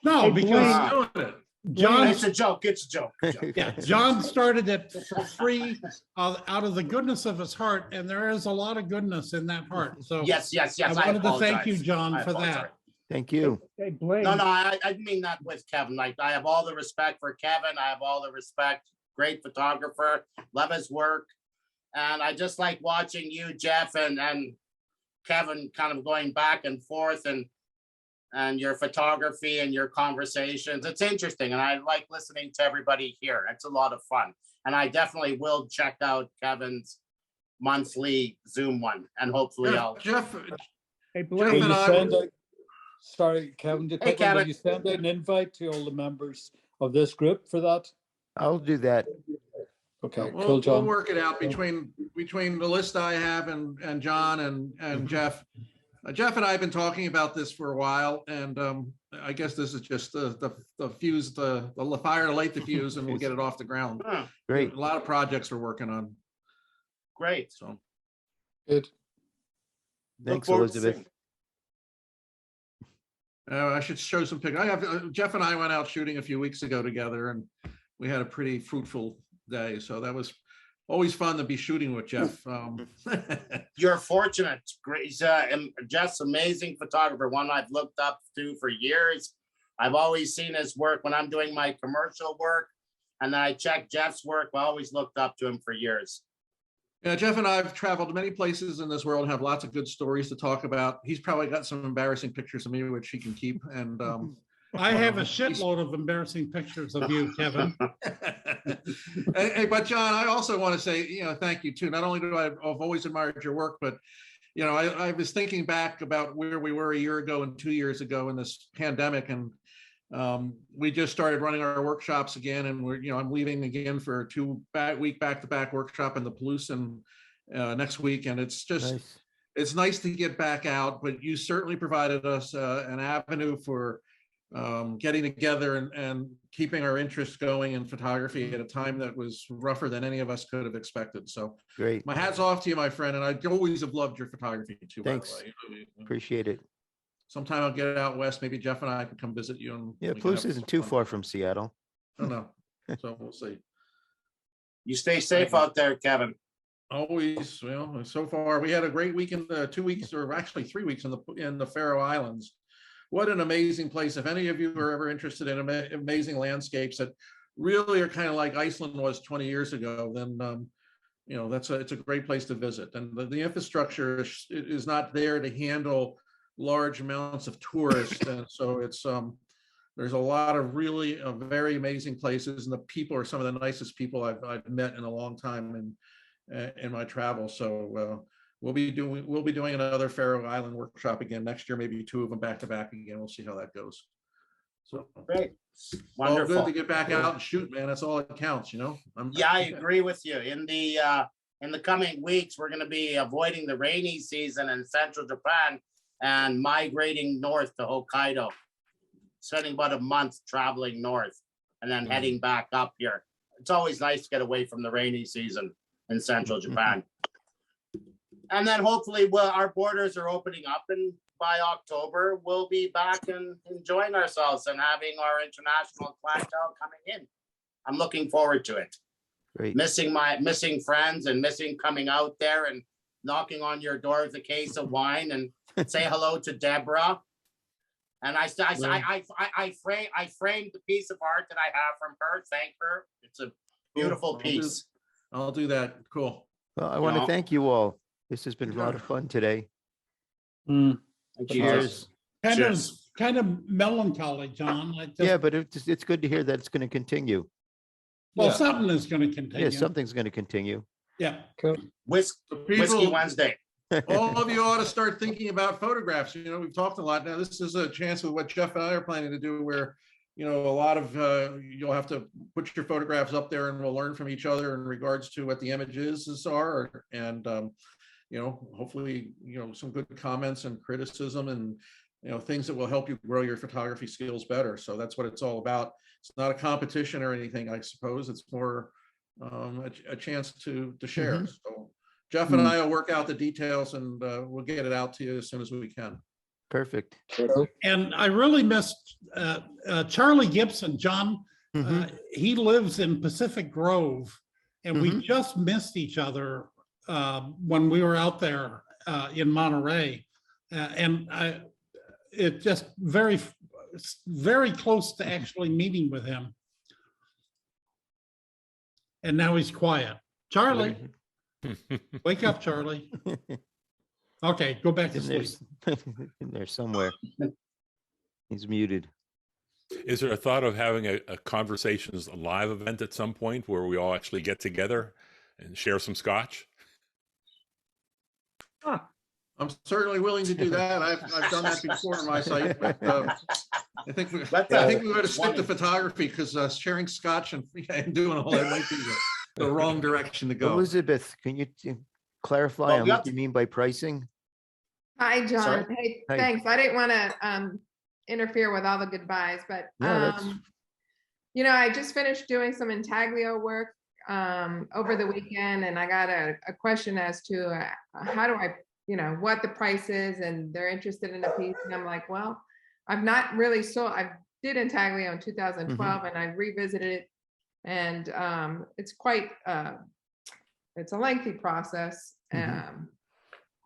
No, Hey, because Blaine. John, It's a joke. It's a joke. yeah, John started it for free out of the goodness of his heart, and there is a lot of goodness in that heart. So Yes. I wanted to thank you, John, I for apologize. that. Thank you. Hey, Blaine. No, I mean that with Kevin. Like, I have all the respect for Kevin. I have all the respect. Great photographer. Love his work. And I just like watching you, Jeff, and Kevin kind of going back and forth and your photography and your conversations. It's interesting. And I like listening to everybody here. It's a lot of fun. And I definitely will check out Kevin's monthly Zoom one. And hopefully Jeff, Hey, Jeff Blaine. and I, Sorry, Kevin, Hey, will Kevin. you send out an invite to all the members of this group for that? I'll do that. Okay, we'll, cool, we'll John. work it out between the list I have and John and Jeff. Jeff and I have been talking about this for a while, and I guess this is just the fuse, the fire to light the fuse, and we'll get it off the ground. Great. A lot of projects we're working on. Great. So Good. Thanks, forward to Elizabeth. seeing. I should show some pictures. I have Jeff and I went out shooting a few weeks ago together, and we had a pretty fruitful day. So that was always fun to be shooting with Jeff. You're fortunate. Great. Jeff's amazing photographer, one I've looked up to for years. I've always seen his work when I'm doing my commercial work, and then I check Jeff's work. I always looked up to him for years. Yeah, Jeff and I have traveled to many places in this world and have lots of good stories to talk about. He's probably got some embarrassing pictures of me, which he can keep. And I have a shitload of embarrassing pictures of you, Kevin. Hey, but John, I also want to say, thank you too. Not only do I've always admired your work, but I was thinking back about where we were a year ago and 2 years ago in this pandemic, and we just started running our workshops again, and I'm leaving again for a 2-week back-to-back workshop in the Palouse next week, and it's just Nice. it's nice to get back out. But you certainly provided us an avenue for getting together and keeping our interest going in photography at a time that was rougher than any of us could have expected. So Great. my hat's off to you, my friend, and I always have loved your photography too. Thanks. By the way. Appreciate it. Sometime I'll get out west. Maybe Jeff and I can come visit you. And Yeah, we can Palouse have isn't some too fun. far from Seattle. I don't know. So we'll see. You stay safe out there, Kevin. Always. Well, so far we had a great week in the 2 weeks, or actually 3 weeks in the Faroe Islands. What an amazing place. If any of you are ever interested in amazing landscapes that really are kind of like Iceland was 20 years ago, then it's a great place to visit. And the infrastructure is not there to handle large amounts of tourists, and so it's there's a lot of really very amazing places, and the people are some of the nicest people I've met in a long time in my travel. So we'll be doing another Faroe Island workshop again next year, maybe 2 of them back to back again. We'll see how that goes. So Great. All Wonderful. good to get back out and shoot, man. That's all that counts, Yeah, I agree with you. In the coming weeks, we're going to be avoiding the rainy season in central Japan and migrating north to Hokkaido, spending about a month traveling north and then heading back up here. It's always nice to get away from the rainy season in central Japan. And then hopefully our borders are opening up, and by October, we'll be back and enjoying ourselves and having our international clientele coming in. I'm looking forward to it. Great. Missing friends and missing coming out there and knocking on your door with a case of wine and say hello to Deborah. And I framed the piece of art that I have from her. Thank her. It's a beautiful piece. I'll do that. Cool. Well, I want to thank you all. This has been a lot of fun today. Thank you. Cheers. Cheers. kind of melancholy, John. Yeah, but it's good to hear that it's going to continue. Well, Yeah. something is going to Yeah, continue. something's going to continue. Yeah. Whiskey Wednesday. All of you ought to start thinking about photographs. You know, we've talked a lot. Now, this is a chance with what Jeff and I are planning to do where, you know, a lot of, you'll have to put your photographs up there and we'll learn from each other in regards to what the images are. And, you know, hopefully, you know, some good comments and criticism and, you know, things that will help you grow your photography skills better. So that's what it's all about. It's not a competition or anything, I suppose. It's more a chance to share. Mm-hmm. So Jeff and I will work out the details and we'll get it out to you as soon as we can. Perfect. And I really missed Charlie Gibson, John. He lives in Pacific Grove, and we just missed each other when we were out there in Monterey. And it just very close to actually meeting with him. And now he's quiet. Charlie, wake up, Charlie. Okay, go back to sleep. In there somewhere. He's muted. Is there a thought of having a conversations live event at some point where we all actually get together and share some scotch? I'm certainly willing to do that. I've done that before on my site, but I think we got to stick to photography because sharing scotch and doing all that might be the wrong direction to go. Elizabeth, can you clarify on what you mean by pricing? Hi, John. Sorry? Hey, Hi. thanks. I didn't want to interfere with all the goodbyes, but you know, I just finished doing some intaglio work over the weekend, and I got a question as to how do I, you know, what the price is, and they're interested in a piece, and I'm like, well, I've not really sold. I did intaglio in 2012, and I revisited it, and it's quite it's a lengthy process.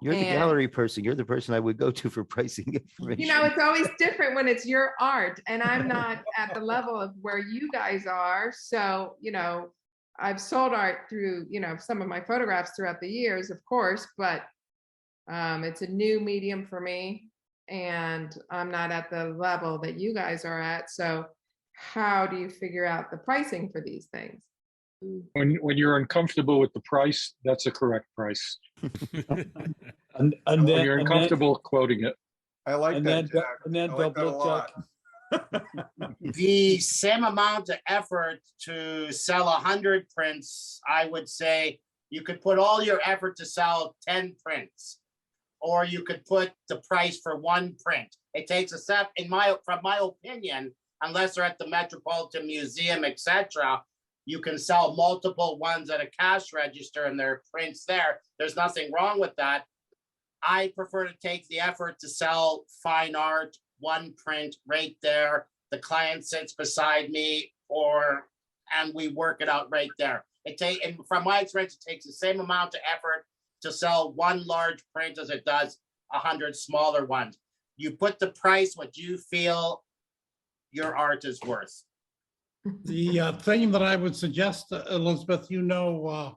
You're the gallery person. You're the person I would go to for pricing information. You know, it's always different when it's your art, and I'm not at the level of where you guys are. So, you know, I've sold art through, you know, some of my photographs throughout the years, of course, but it's a new medium for me, and I'm not at the level that you guys are at. So how do you figure out the pricing for these things? When you're uncomfortable with the price, that's a correct price. and when then you're uncomfortable quoting it. I like that, Jack. And then I like that a double lot. The same amount of effort to sell 100 prints, I would say you could put all your effort to sell 10 prints, or you could put the price for one print. It takes a step, from my opinion, unless they're at the Metropolitan Museum, etc. You can sell multiple ones at a cash register and there are prints there. There's nothing wrong with that. I prefer to take the effort to sell fine art, one print right there. The client sits beside me, and we work it out right there. And from my experience, it takes the same amount of effort to sell one large print as it does 100 smaller ones. You put the price what you feel your art is worth. The thing that I would suggest, Elizabeth, you know,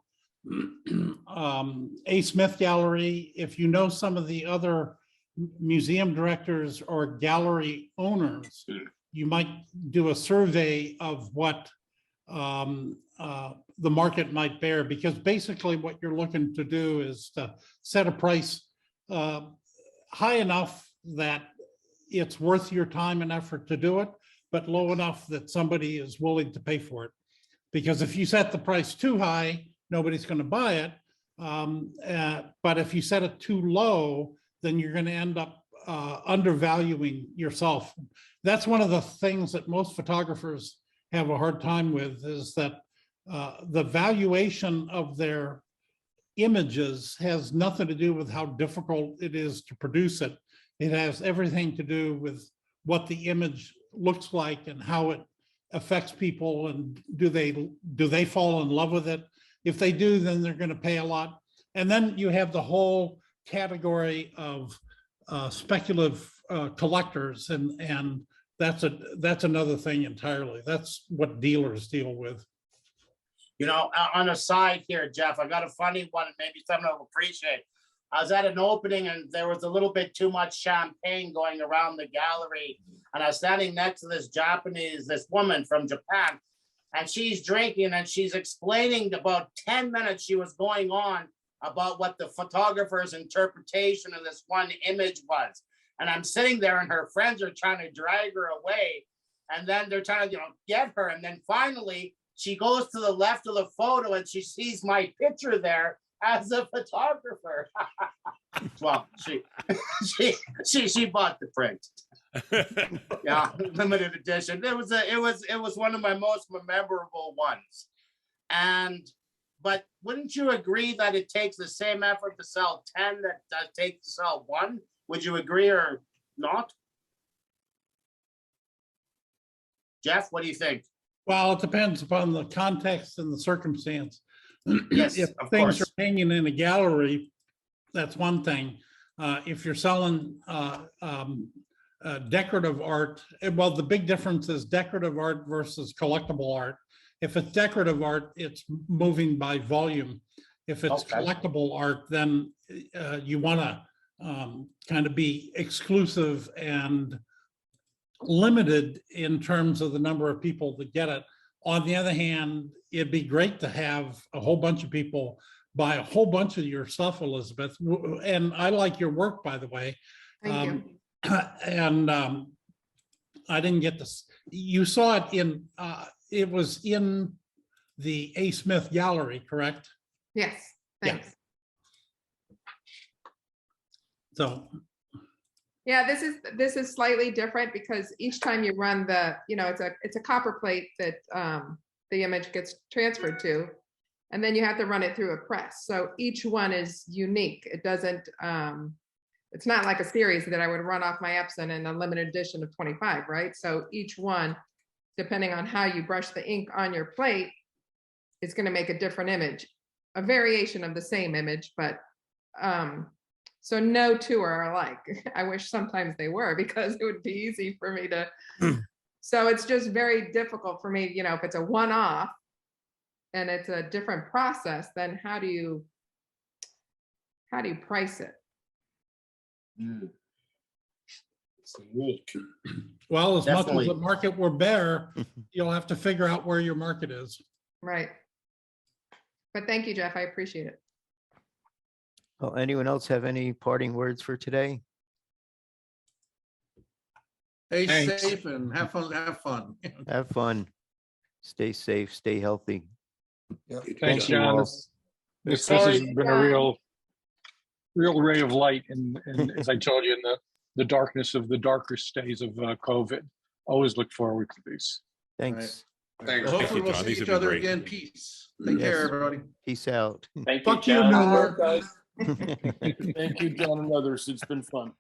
A. Smith Gallery, if you know some of the other museum directors or gallery owners, you might do a survey of what the market might bear, because basically what you're looking to do is to set a price high enough that it's worth your time and effort to do it, but low enough that somebody is willing to pay for it. Because if you set the price too high, nobody's going to buy it. But if you set it too low, then you're going to end up undervaluing yourself. That's one of the things that most photographers have a hard time with, is that the valuation of their images has nothing to do with how difficult it is to produce it. It has everything to do with what the image looks like and how it affects people, and do they fall in love with it. If they do, then they're going to pay a lot. And then you have the whole category of speculative collectors, and that's another thing entirely. That's what dealers deal with. You know, on a side here, Jeff, I got a funny one, maybe someone will appreciate. I was at an opening and there was a little bit too much champagne going around the gallery. And I was standing next to this woman from Japan, and she's drinking and she's explaining about 10 minutes she was going on about what the photographer's interpretation of this one image was. And I'm sitting there and her friends are trying to drag her away. And then they're trying to, get her. And then finally she goes to the left of the photo and she sees my picture there as a photographer. Well, she bought the print. Yeah, limited edition. It was one of my most memorable ones. But wouldn't you agree that it takes the same effort to sell 10 that it takes to sell one? Would you agree or not? Jeff, what do you think? Well, it depends upon the context and the circumstance. Yes, if of things course. are hanging in a gallery, that's one thing. If you're selling decorative art, well, the big difference is decorative art versus collectible art. If it's decorative art, it's moving by volume. If it's collectible art, then you want to kind of be exclusive and limited in terms of the number of people that get it. On the other hand, it'd be great to have a whole bunch of people buy a whole bunch of your stuff, Elizabeth. And I like your work, by the way. Thank you. And I didn't get this. You saw it in, it was in the A. Smith Gallery, correct? Yes, thanks. So. Yeah, this is slightly different because each time you run the, it's a copper plate that the image gets transferred to, and then you have to run it through a press. So each one is unique. It doesn't, it's not like a series that I would run off my Epson in a limited edition of 25, right? So each one, depending on how you brush the ink on your plate, is going to make a different image, a variation of the same image, but so no two are alike. I wish sometimes they were, because it would be easy for me to. So it's just very difficult for me, if it's a one-off and it's a different process, then how do you price it? It's unique. Well, as much as Definitely. the market were bare, you'll have to figure out where your market is. Right. But thank you, Jeff. I appreciate it. Well, anyone else have any parting words for today? Stay Thanks. safe and have fun. Have fun. Stay safe, stay healthy. Thanks, Thank you John. all. This has been a real ray of light, and as I told you, in the darkness of the darkest days of COVID. Always look forward to these. Thanks. Thanks. Hopefully we'll John. see These each have been other great. again. Peace. Take care, Yes. everybody. Peace out. Thank Fuck you, you, John. Newark. Thank you, John and others. It's been fun.